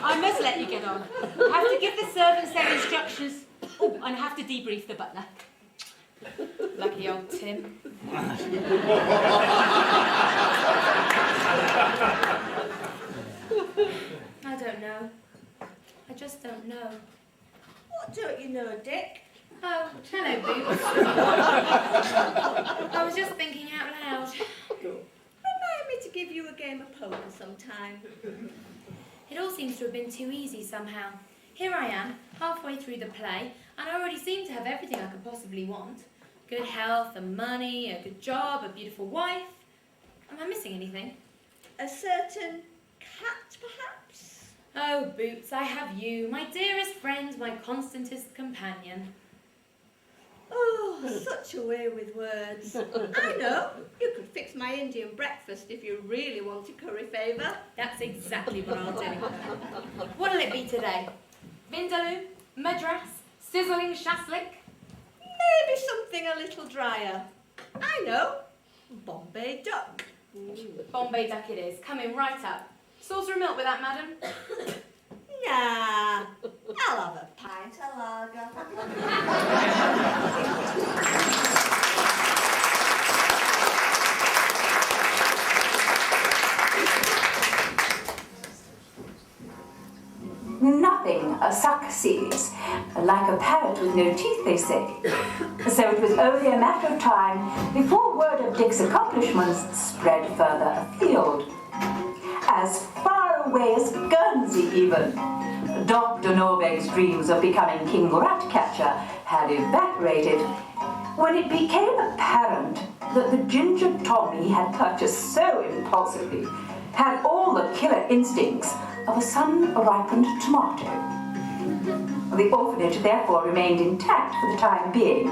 I must let you get on. I have to give the servants their instructions. Oh, and I have to debrief the butler. Lucky old Tim. I don't know. I just don't know. What don't you know, Dick? Oh, hello, Boots. I was just thinking out loud. Remind me to give you a game of poker sometime. It all seems to have been too easy somehow. Here I am, halfway through the play, and I already seem to have everything I could possibly want. Good health and money, a good job, a beautiful wife. Am I missing anything? A certain cat, perhaps? Oh, Boots, I have you, my dearest friend, my constantest companion. Oh, such a way with words. I know. You could fix my Indian breakfast if you really wanted curry favour. That's exactly what I'll do. What'll it be today? Vindaloo? Madras? Sizzling shashlik? Maybe something a little drier. I know. Bombay duck. Bombay duck it is. Coming right up. Saucer of milk with that, madam? Nah. I'll have a pint of lager. Nothing succeeds. Like a parrot with no teeth, they say. So it was only a matter of time before word of Dick's accomplishments spread further afield. As far away as Guernsey, even. Dr. Norveg's dreams of becoming King Ratcatcher had evaporated when it became apparent that the ginger Tommy had purchased so impulsively had all the killer instincts of a sun-ripened tomato. The orphanage therefore remained intact for the time being,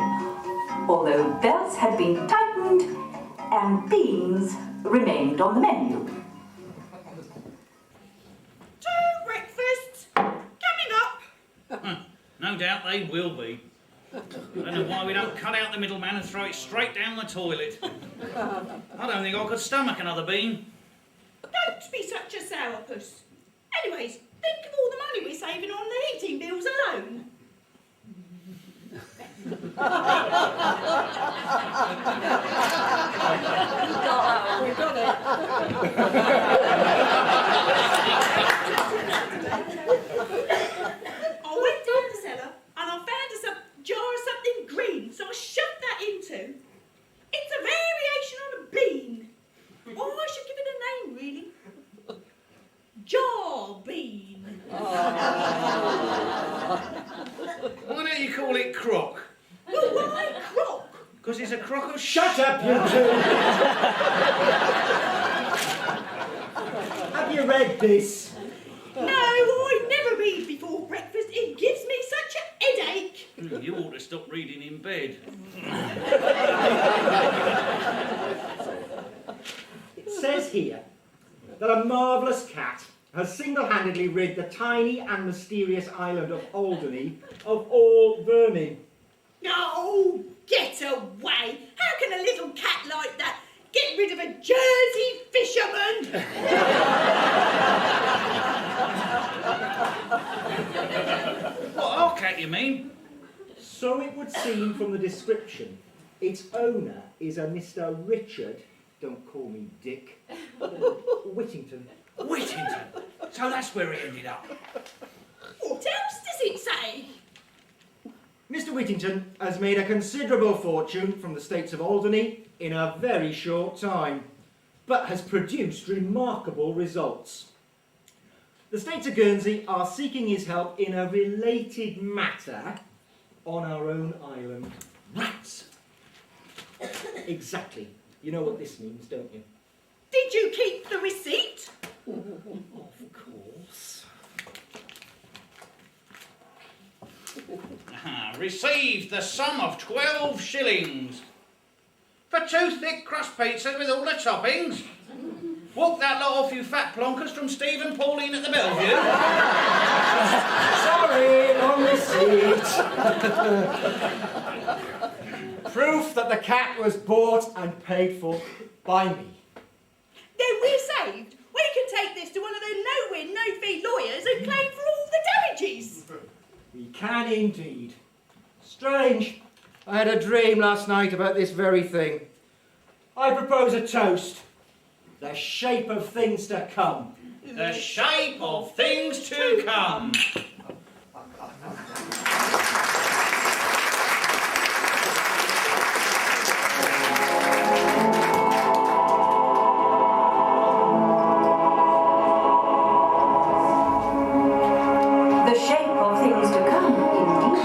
although belts had been tightened and beans remained on the menu. To breakfast, coming up. No doubt they will be. I don't know why we don't cut out the middleman and throw it straight down the toilet. I don't think I could stomach another bean. Don't be such a sourpuss. Anyways, think of all the money we're saving on the heating bills alone. We've got it. I went down the cellar and I found a jar of something green, so I shoved that into. It's a variation on a bean. Or I should give it a name, really. Jar bean. Why don't you call it crock? Well, why crock? Because it's a crock of Shut up, you two! Have you read this? No, I never read before breakfast. It gives me such a headache. You ought to stop reading in bed. It says here that a marvellous cat has single-handedly rid the tiny and mysterious island of Alderney of all vermin. Oh, get away! How can a little cat like that get rid of a Jersey fisherman? What, our cat, you mean? So it would seem from the description, its owner is a Mr. Richard Don't call me Dick. Whittington. Whittington. So that's where he ended up. What else does it say? Mr. Whittington has made a considerable fortune from the States of Alderney in a very short time, but has produced remarkable results. The States of Guernsey are seeking his help in a related matter on our own island. Rats. Exactly. You know what this means, don't you? Did you keep the receipt? Of course. Received the sum of 12 shillings. For 2 thick crust pizzas with all the toppings. Walk that lot off, you fat plonkers, from Steve and Pauline at the Bellevue. Sorry, on receipt. Proof that the cat was bought and paid for by me. Then we're saved. We can take this to one of the no-win, no-fee lawyers and claim for all the damages. We can indeed. Strange. I had a dream last night about this very thing. I propose a toast. The shape of things to come. The shape of things to come. The shape of things to come, indeed.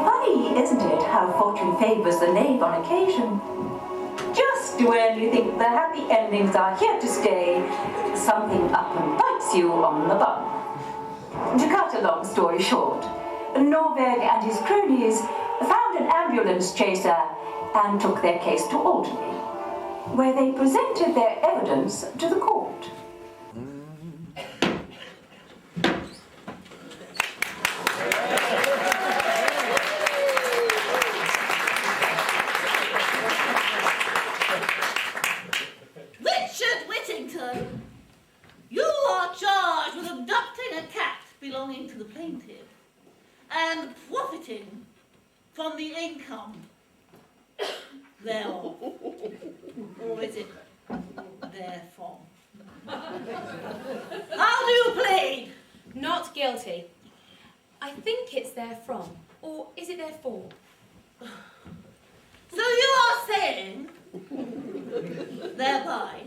Funny, isn't it, how fortune favours the knave on occasion? Just when you think the happy endings are here to stay, something up and bites you on the bum. To cut a long story short, Norveg and his cronies found an ambulance chaser and took their case to Alderney, where they presented their evidence to the court. Richard Whittington, you are charged with abducting a cat belonging to the plaintiff and profiting from the income thereof. Or is it therefrom? How do you plead? Not guilty. I think it's therefrom. Or is it therefore? So you are saying, thereby,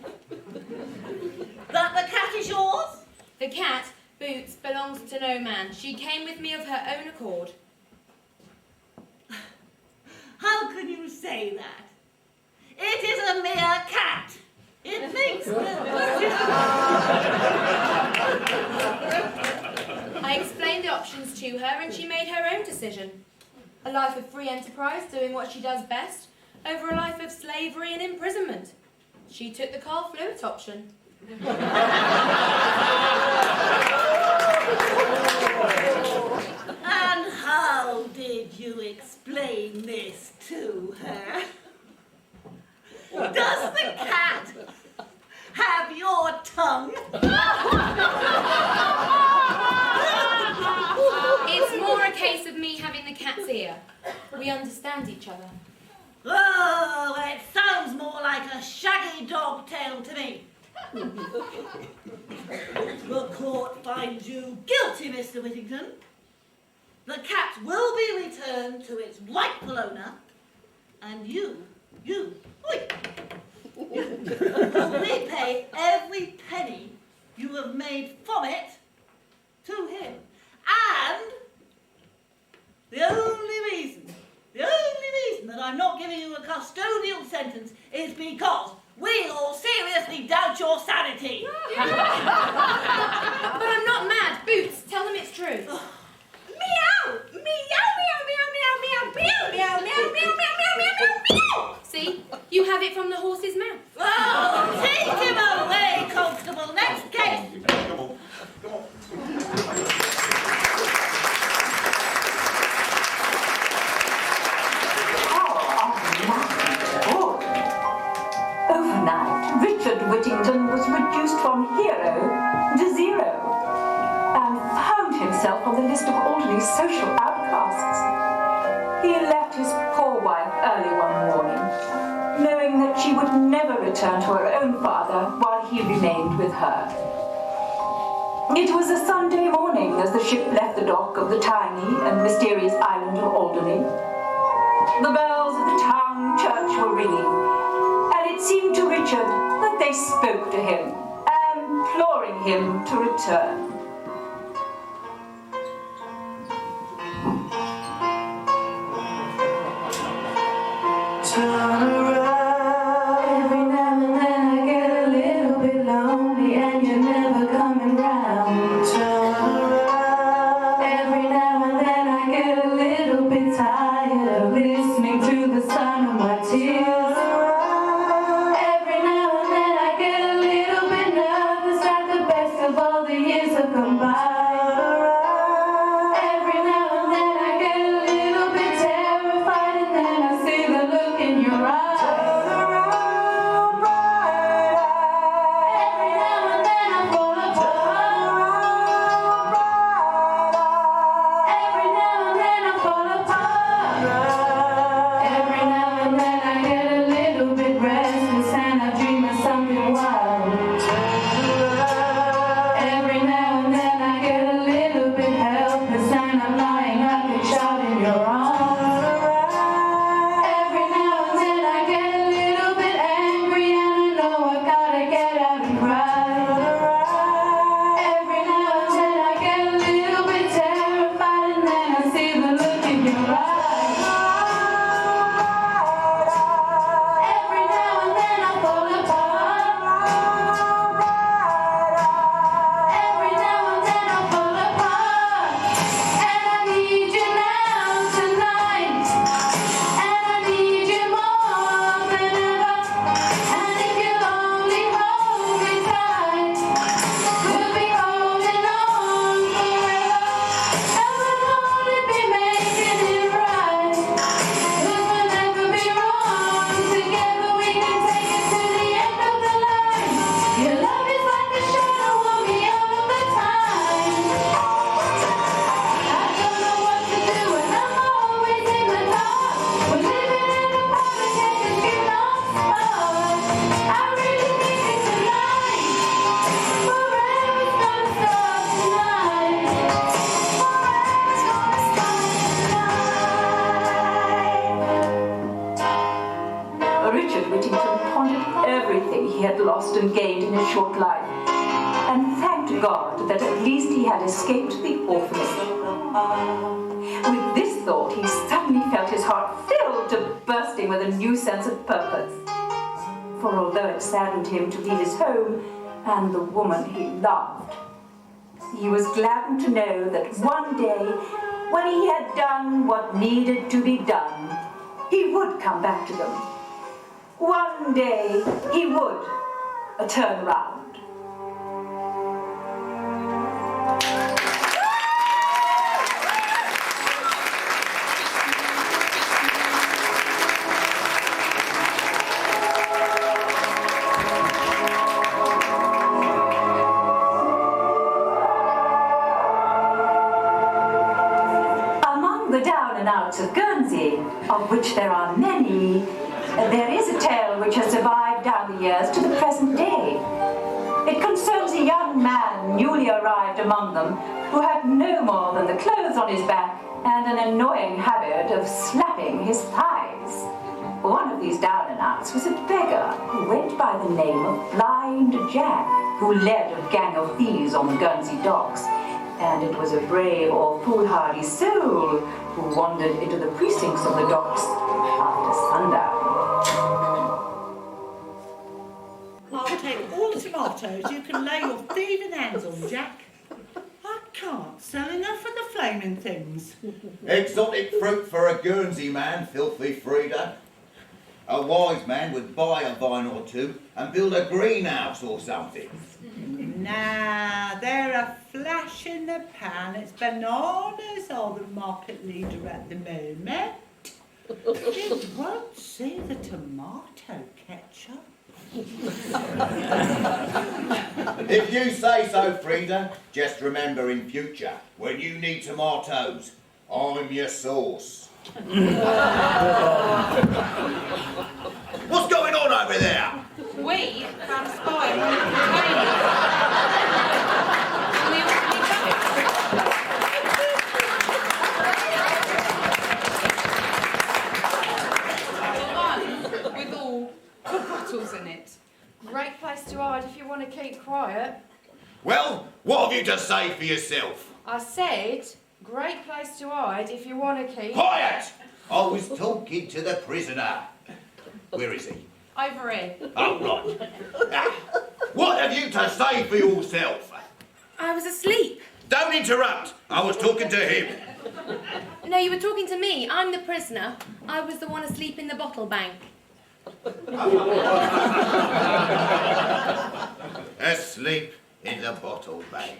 that the cat is yours? The cat, Boots, belongs to no man. She came with me of her own accord. How can you say that? It is a mere cat. It makes no I explained the options to her and she made her own decision. A life of free enterprise, doing what she does best, over a life of slavery and imprisonment. She took the Carl Fluids option. And how did you explain this to her? Does the cat have your tongue? It's more a case of me having the cat's ear. We understand each other. Oh, it sounds more like a shaggy dog tail to me. The court finds you guilty, Mr. Whittington. The cat will be returned to its rightful owner, and you will repay every penny you have made from it to him. And the only reason that I'm not giving you a custodial sentence is because we all seriously doubt your sanity. But I'm not mad. Boots, tell them it's true. Meow! Meow, meow, meow, meow, meow, meow, meow, meow, meow, meow, meow, meow, meow, meow. See? You have it from the horse's mouth. Oh, take him away, Constable. Next case. Come on. Overnight, Richard Whittington was reduced from hero to zero and found himself on the list of Alderney's social outcasts. He left his poor wife early one morning, knowing that she would never return to her own father while he remained with her. It was a Sunday morning as the ship left the dock of the tiny and mysterious island of Alderney. The bells of the town church were ringing, and it seemed to Richard that they spoke to him, imploring him to return. Turn around. Every now and then I get a little bit lonely and you're never coming round. Turn around. Every now and then I get a little bit tired of listening to the sound of my tears. Every now and then I get a little bit nervous that the best of all the years have come by. Every now and then I get a little bit terrified and then I see the look in your eyes. Every now and then I fall apart. Every now and then I fall apart. Every now and then I get a little bit restless and I dream of something wild. Every now and then I get a little bit helpless and I'm lying like a child in your arms. Every now and then I get a little bit angry and I know I gotta get out and cry. Every now and then I get a little bit terrified and then I see the look in your eyes. Every now and then I fall apart. Every now and then I fall apart. And I need you now tonight. And I need you more than ever. And if you'll only hold me tight, we'll be holding on forever. And we'll only be making it right. 'Cause we'll never be wrong. Together we can take it to the end of the line. Your love is like a shadow on me all of the time. I don't know what to do and I'm always in the dark. We're living in the past, can't just get lost. I really need it tonight. Forever's gonna start tonight. Forever's gonna start tonight. Richard Whittington pondered everything he had lost and gained in his short life, and thanked God that at least he had escaped the orphanage. With this thought, he suddenly felt his heart filled to bursting with a new sense of purpose. For although it saddened him to leave his home and the woman he loved, he was gladdened to know that one day, when he had done what needed to be done, he would come back to them. One day, he would turn around. Among the down and outs of Guernsey, of which there are many, there is a tale which has survived down the years to the present day. It concerns a young man newly arrived among them who had no more than the clothes on his back and an annoying habit of slapping his thighs. One of these down and outs was a beggar who went by the name of Blind Jack, who led a gang of thieves on the Guernsey docks. And it was a brave or foolhardy soul who wandered into the precincts of the docks after sundown. I'll take all the tomatoes you can lay your thieving hands on, Jack. I can't sell enough of the flaming things. Exotic fruit for a Guernsey man, filthy Frida. A wise man would buy a vine or two and build a greenhouse or something. Nah, they're a flash in the pan. It's bananas are the market leader at the moment. You won't see the tomato ketchup. If you say so, Frida, just remember in future, when you need tomatoes, I'm your sauce. What's going over there? We found a spy in one of the containers. The one with all the bottles in it. Great place to hide if you want to keep quiet. Well, what have you to say for yourself? I said, great place to hide if you want to keep... Quiet! I was talking to the prisoner. Where is he? Over here. Oh, right. Ah, what have you to say for yourself? I was asleep. Don't interrupt. I was talking to him. No, you were talking to me. I'm the prisoner. I was the one asleep in the bottle bank. Asleep in the bottle bank.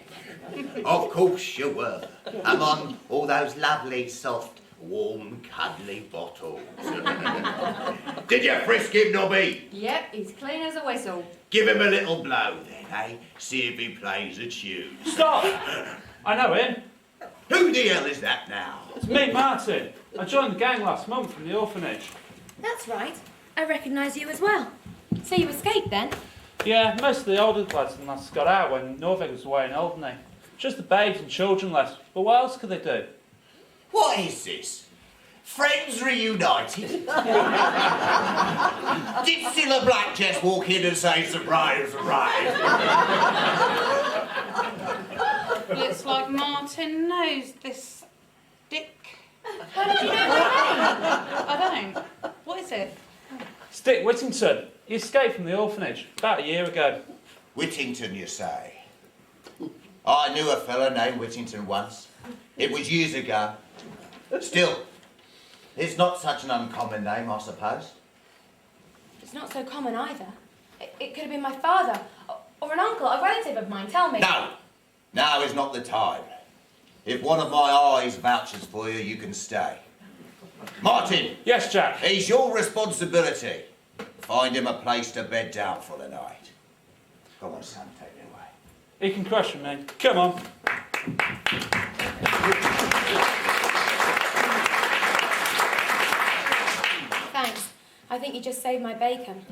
Of course you were. Among all those lovely, soft, warm, cuddly bottles. Did you frisk him, Nobby? Yep, he's clean as a whistle. Give him a little blow then, eh? See if he plays a tune. Stop! I know him. Who the hell is that now? It's me, Martin. I joined the gang last month from the orphanage. That's right. I recognise you as well. So you escaped then? Yeah, most of the older lads and lads got out when Norvig was away in Alderney. Just the babes and children left. But what else could they do? What is this? Friends reunited? Did Cilla Black just walk in and say, surprise, surprise? Looks like Martin knows this Dick. How did you know my name? I don't. What is it? It's Dick Whittington. He escaped from the orphanage about a year ago. Whittington, you say? I knew a fellow named Whittington once. It was years ago. Still, it's not such an uncommon name, I suppose. It's not so common either. It could have been my father, or an uncle, a relative of mine. Tell me. No, now is not the time. If one of my eyes vouches for you, you can stay. Martin. Yes, Jack. It's your responsibility. Find him a place to bed down for the night. Come on, son, take it away. He can question me. Come on. Thanks. I think you just saved my bacon.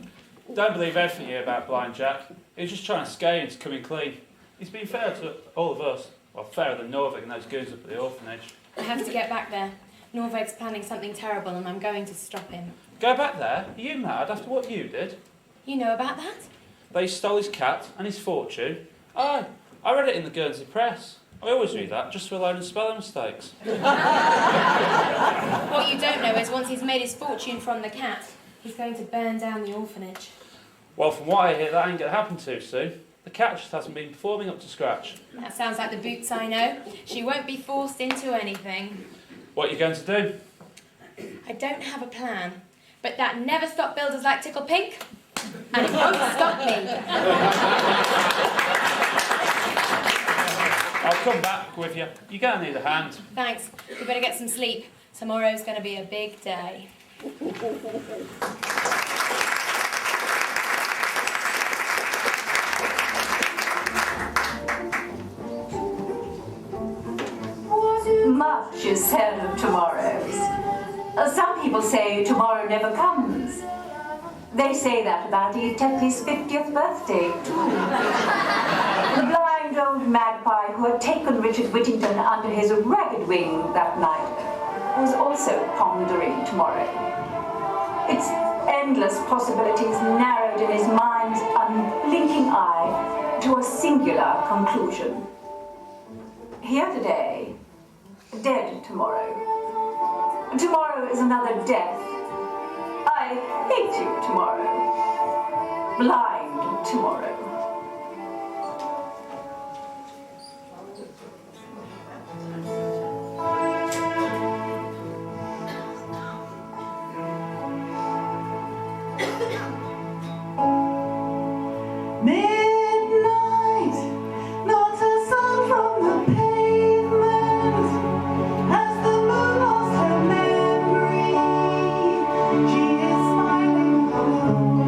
Don't believe everything you hear about Blind Jack. He's just trying to scare you into coming clean. He's been fair to all of us. Well, fairer than Norvig and those goons up at the orphanage. I have to get back there. Norvig's planning something terrible and I'm going to stop him. Go back there? Are you mad after what you did? You know about that? They stole his cat and his fortune. Aye, I read it in the Guernsey Press. I always read that, just for learning spelling mistakes. What you don't know is once he's made his fortune from the cat, he's going to burn down the orphanage. Well, from what I hear, that ain't going to happen too soon. The cat just hasn't been performing up to scratch. That sounds like the boots I know. She won't be forced into anything. What are you going to do? I don't have a plan, but that never stopped builders like Tickle Pink, and it won't stop me. I'll come back with you. You're going to need a hand. Thanks. You better get some sleep. Tomorrow's going to be a big day. Much is said of tomorrows. Some people say tomorrow never comes. They say that about Eve Tetley's 50th birthday, too. The blind old magpie who had taken Richard Whittington under his ragged wing that night was also pondering tomorrow. Its endless possibilities narrowed in his mind's unblinking eye to a singular conclusion. Here today, dead tomorrow. Tomorrow is another death. I hate you tomorrow. Blind tomorrow. Midnight, not a sound from the pavement. As the moon lost her memory, she is smiling alone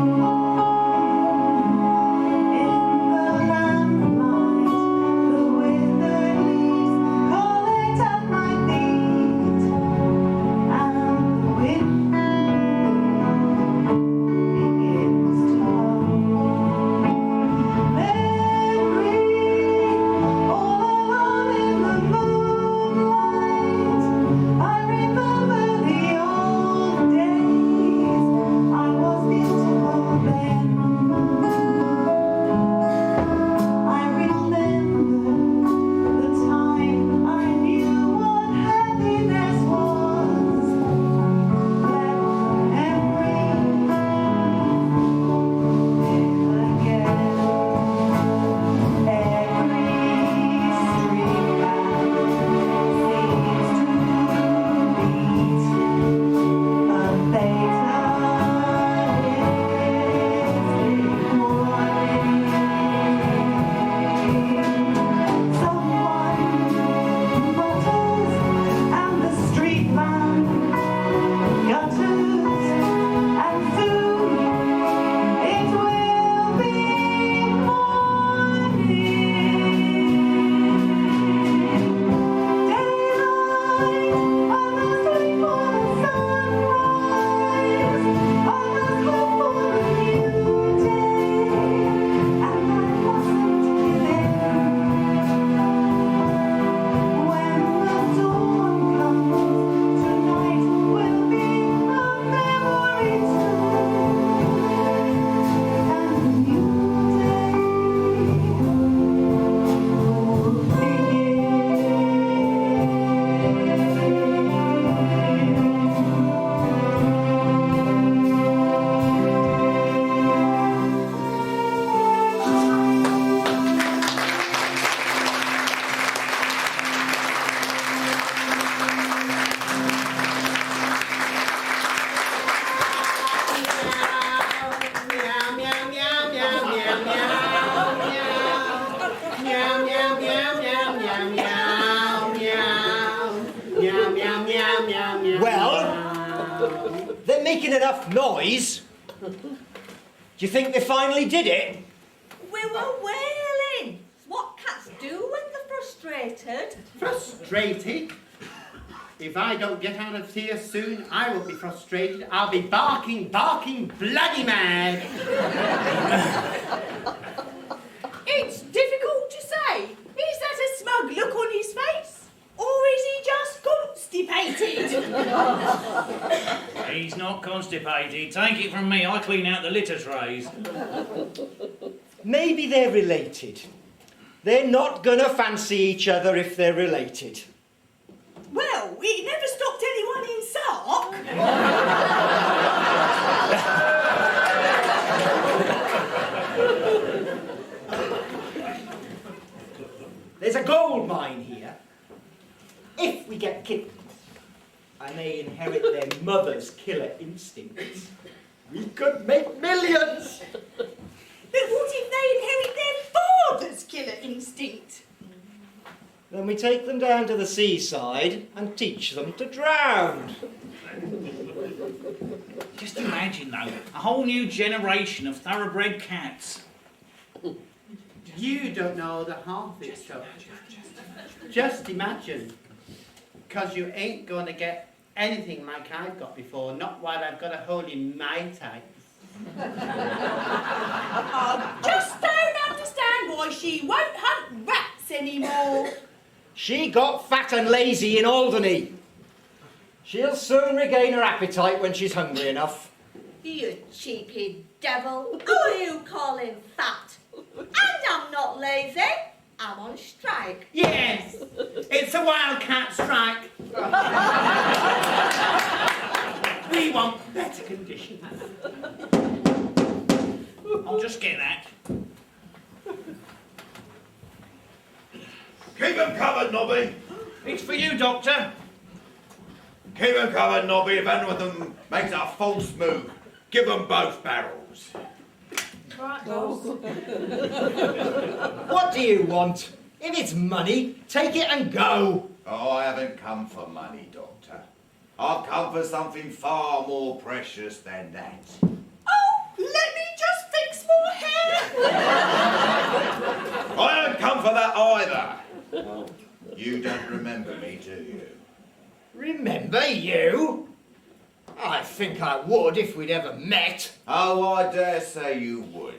making enough noise. Do you think they finally did it? We were wailing. It's what cats do when they're frustrated. Frustrated? If I don't get out of here soon, I will be frustrated. I'll be barking bloody mad. It's difficult to say. Is that a smug look on his face? Or is he just constipated? He's not constipated. Take it from me, I clean out the litter trays. Maybe they're related. They're not gonna fancy each other if they're related. Well, it never stopped anyone in Sark. There's a gold mine here. If we get kittens, and they inherit their mother's killer instincts, we could make millions. But what if they inherit their father's killer instinct? Then we take them down to the seaside and teach them to drown. Just imagine, though, a whole new generation of thoroughbred cats. You don't know the half it, so just imagine. Because you ain't going to get anything like I've got before, not while I've got a hole in my tights. I just don't understand why she won't hunt rats anymore. She got fat and lazy in Alderney. She'll soon regain her appetite when she's hungry enough. You cheeky devil. Who are you calling fat? And I'm not lazy. I'm on strike. Yes, it's a wildcat strike. We want better conditions. I'll just get that. Keep them covered, Nobby. It's for you, Doctor. Keep them covered, Nobby. If any of them makes a false move, give them both barrels. Right, boss. What do you want? If it's money, take it and go. Oh, I haven't come for money, Doctor. I've come for something far more precious than that. Oh, let me just fix more hair. I haven't come for that either. You don't remember me, do you? Remember you? I think I would if we'd ever met. Oh, I dare say you would.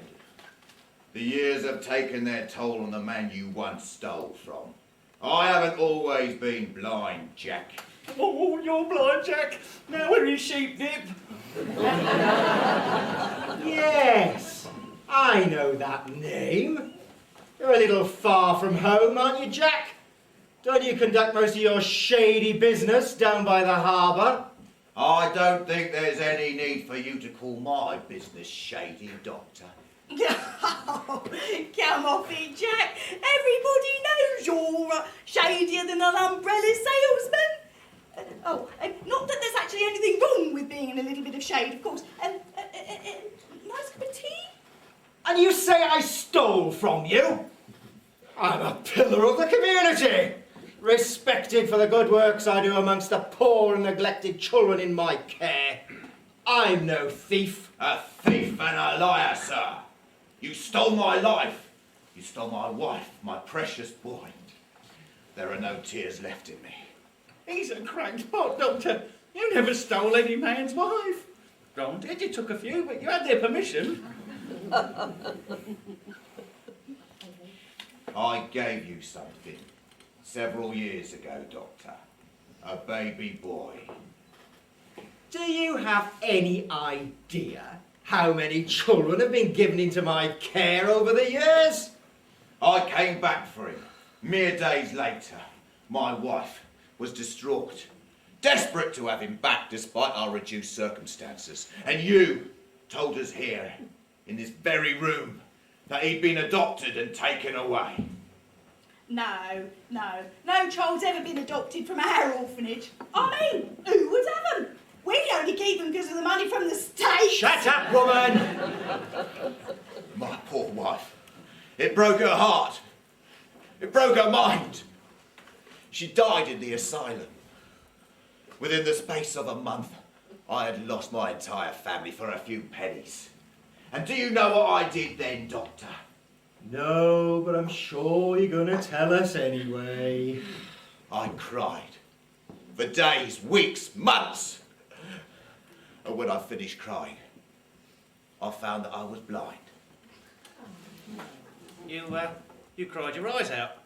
The years have taken their toll on the man you once stole from. I haven't always been blind, Jack. Oh, you're blind, Jack. Now we're in sheep dip. Yes, I know that name. You're a little far from home, aren't you, Jack? Don't you conduct most of your shady business down by the harbour? I don't think there's any need for you to call my business shady, Doctor. Come off it, Jack. Everybody knows you're shadier than an umbrella salesman. Not that there's actually anything wrong with being in a little bit of shade, of course. Nice cup of tea? And you say I stole from you? I'm a pillar of the community, respected for the good works I do amongst the poor and neglected children in my care. I'm no thief. A thief and a liar, sir. You stole my life. You stole my wife, my precious boy. There are no tears left in me. He's a cracked pot, Doctor. You never stole any man's wife. Granted, you took a few, but you had their permission. I gave you something several years ago, Doctor. A baby boy. Do you have any idea how many children have been given into my care over the years? I came back for him. Mere days later, my wife was distraught, desperate to have him back despite our reduced circumstances. And you told us here, in this very room, that he'd been adopted and taken away. No child's ever been adopted from our orphanage. I mean, who would have them? We only keep them because of the money from the state. Shut up, woman! My poor wife. It broke her heart. It broke her mind. She died in the asylum. Within the space of a month, I had lost my entire family for a few pennies. And do you know what I did then, Doctor? No, but I'm sure you're gonna tell us anyway. I cried. For days, weeks, months. And when I finished crying, I found that I was blind. You cried your eyes out.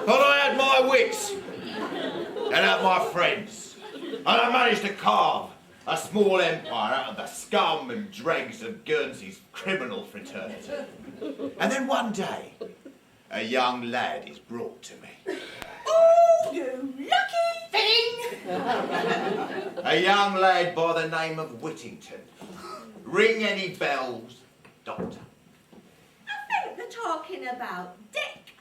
But I had my wits and had my friends, and I managed to carve a small empire out of the scum and dregs of Guernsey's criminal fraternity. And then one day, a young lad is brought to me. Oh, you lucky thing! A young lad by the name of Whittington. Ring any bells, Doctor? I think they're talking about Dick.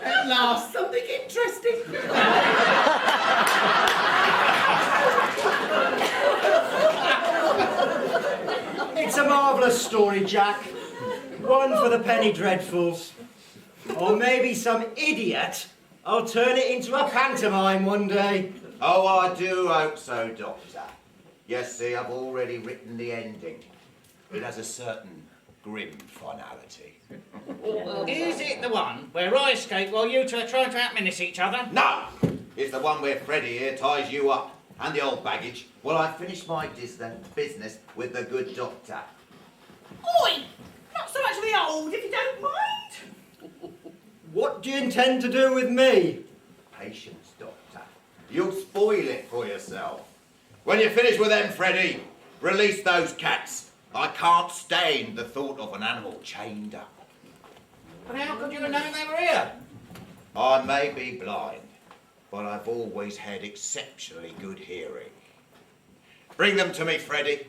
At last, something interesting. It's a marvellous story, Jack. One for the penny dreadfuls. Or maybe some idiot I'll turn it into a pantomime one day. Oh, I do hope so, Doctor. You see, I've already written the ending. It has a certain grim finality. Is it the one where I escape while you two are trying to outmince each other? No! It's the one where Freddie here ties you up and the old baggage while I finish my business with the good doctor. Oi! Not so much of the old, if you don't mind. What do you intend to do with me? Patience, Doctor. You'll spoil it for yourself. When you're finished with them, Freddie, release those cats. I can't stand the thought of an animal chained up. But how could you have known they were here? I may be blind, but I've always had exceptionally good hearing. Bring them to me, Freddie.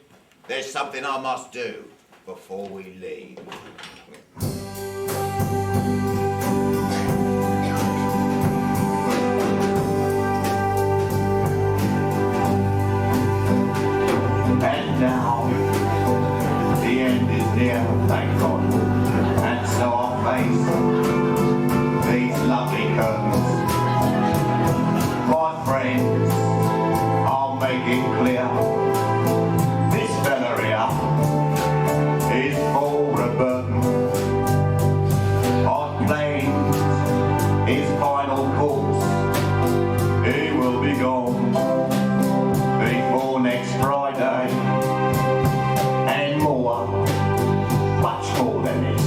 There's something I must do before we leave. And now, the end is near, thank God. And so I face these lovely curtains. My friends, I'll make it clear. This fella here is for a burden. On planes, his final course, he will be gone before next Friday. And more, much more than this,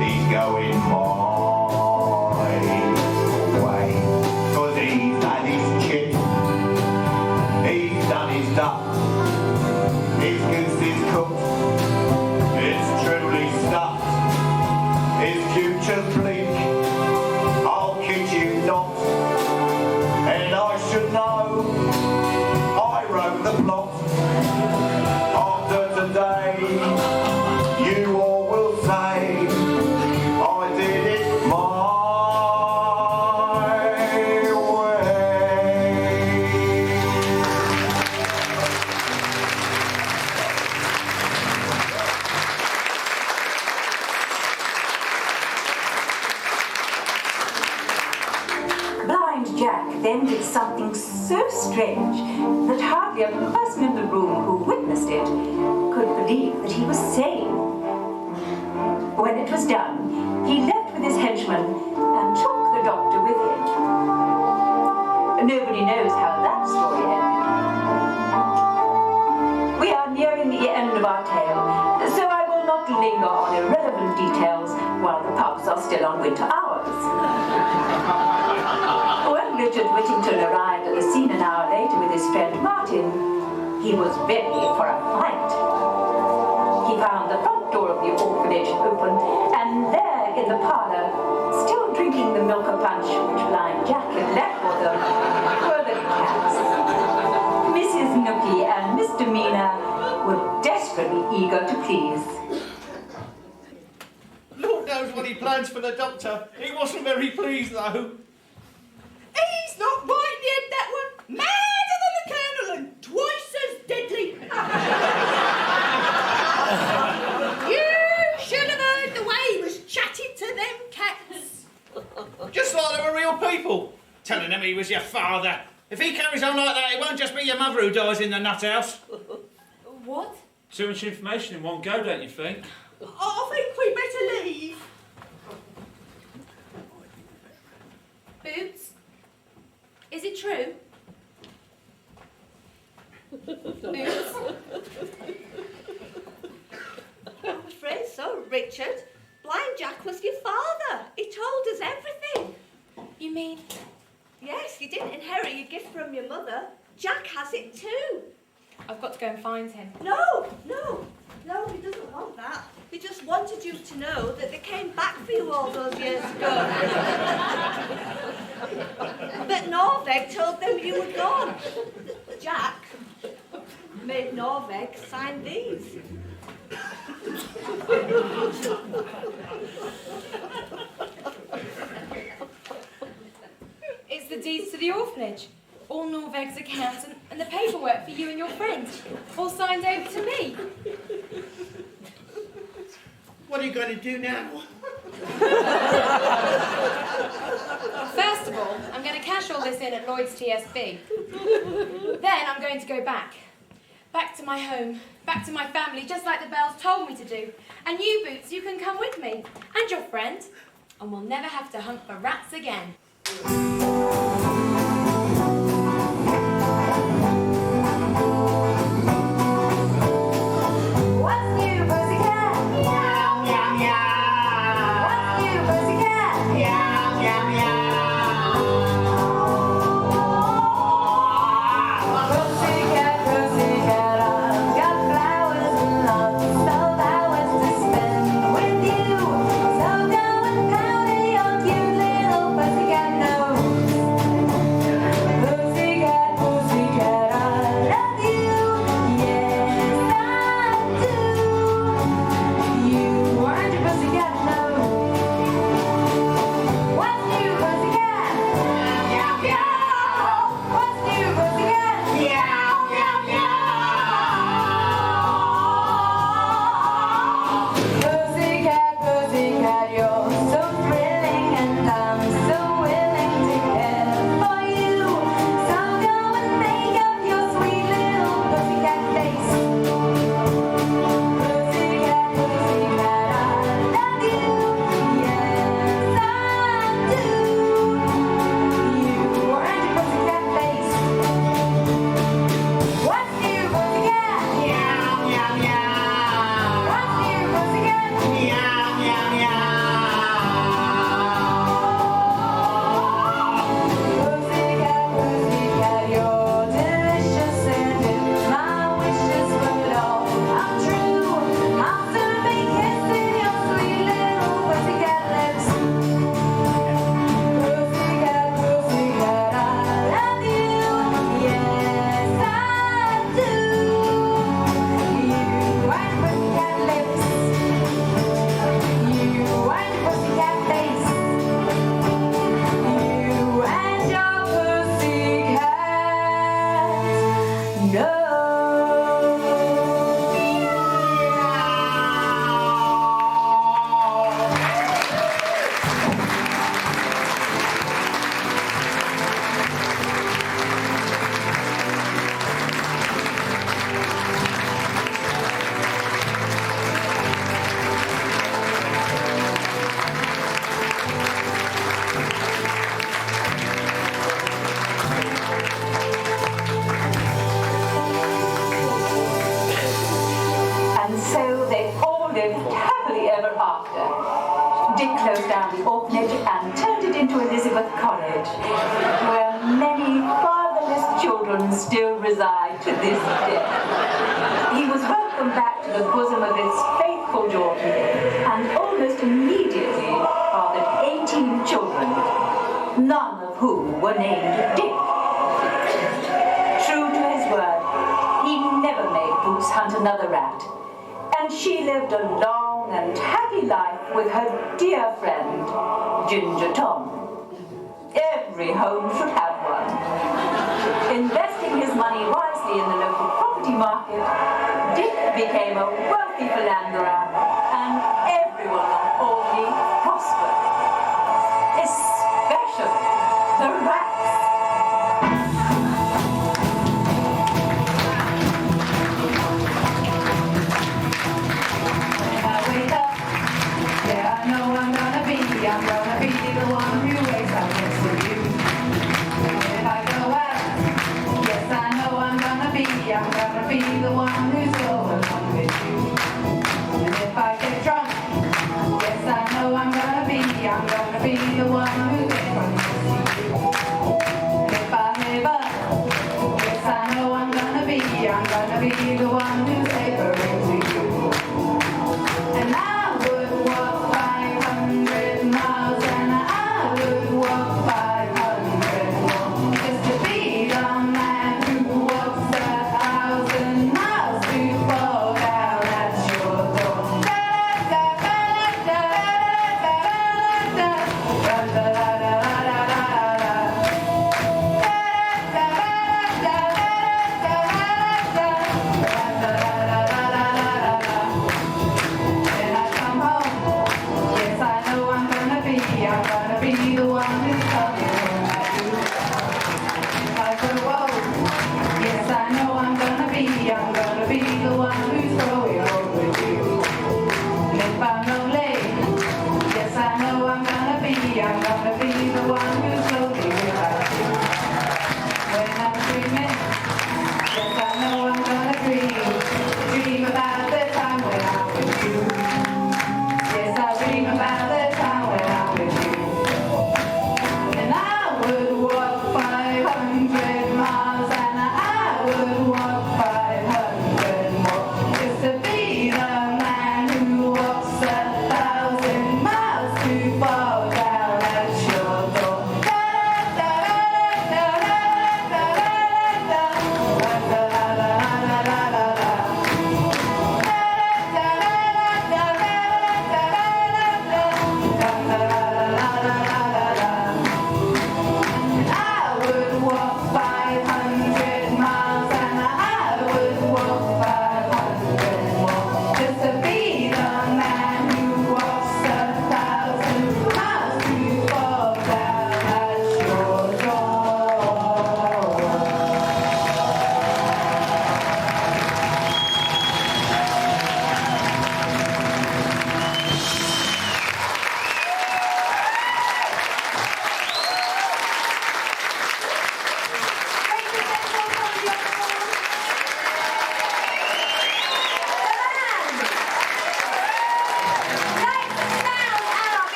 he's going my way. 'Cause he's had his chip, he's done his duck, his goose is cooked, it's truly stuffed, his future's bleak, I'll kid you not, and I should know, I wrote the plot. After today, you all will say, I did it my way. Blind Jack then did something so strange that hardly a person in the room who witnessed it could believe that he was sane. When it was done, he left with his henchman and took the doctor with him. Nobody knows how that story ended. We are nearing the end of our tale, so I will not linger on irrelevant details while the pubs are still on winter hours. When Richard Whittington arrived at the scene an hour later with his friend Martin, he was ready for a fight. He found the front door of the orphanage open, and there in the parlour, still drinking the milk of punch which Blind Jack had left for them, were the cats. Mrs. Nookie and Mr. Mina were desperately eager to please. Lord knows what he plans for the doctor. He wasn't very pleased, though. He's not right yet, that one. Madder than the colonel and twice as deadly. telling him he was your father. If he carries on like that, it won't just be your mother who dies in the nut house. What? Too much information in one go, don't you think? I think we better leave. Boots? Is it true? Boots? I'm afraid so, Richard. Blind Jack was your father. He told us everything. You mean? Yes, you didn't inherit your gift from your mother. Jack has it too. I've got to go and find him. No, he doesn't want that. He just wanted you to know that they came back for you all those years ago. But Norveg told them you were gone. Jack made Norveg sign these. It's the deeds to the orphanage. All Norveg's accounts and the paperwork for you and your friends. All signed over to me. What are you going to do now? First of all, I'm going to cash all this in at Lloyd's TSB. Then I'm going to go back. Back to my home. Back to my family, just like the bells told me to do. And you, Boots, you can come with me. And your friend. And we'll never have to hunt for rats again. What's new, pussycat? Meow, meow, meow. What's new, pussycat? Meow, meow, meow. Pussycat, pussycat, I've got flowers and lots of hours to spend with you. So go and powder your cute little pussycat nose. Pussycat, pussycat, I love you. Yes, I do. You are your pussycat nose. What's new, pussycat? Meow, meow, meow. What's new, pussycat? Meow, meow, meow. Pussycat, pussycat, you're so thrilling and I'm so willing to care for you. So go and make up your sweet little pussycat face. Pussycat, pussycat, I love you. Yes, I do. You are your pussycat face. What's new, pussycat? Meow, meow, meow. What's new, pussycat? Meow, meow, meow. Pussycat, pussycat, you're delicious, and if my wishes would all come true, I'll soon be kissing your sweet little pussycat lips. Pussycat, pussycat, I love you. Yes, I do. You and pussycat lips. You and pussycat face. You and your pussycat nose. And so they all lived happily ever after. Dick closed down the orphanage and turned it into Elizabeth College, where many fatherless children still reside to this day. He was welcomed back to the bosom of his faithful daughter and almost immediately fathered 18 children, none of whom were named Dick. True to his word, he never made Boots hunt another rat, and she lived a long and happy life with her dear friend, Ginger Tom. Every home should have one. Investing his money wisely in the local property market, Dick became a wealthy philanderer, and everyone on Albany prospered,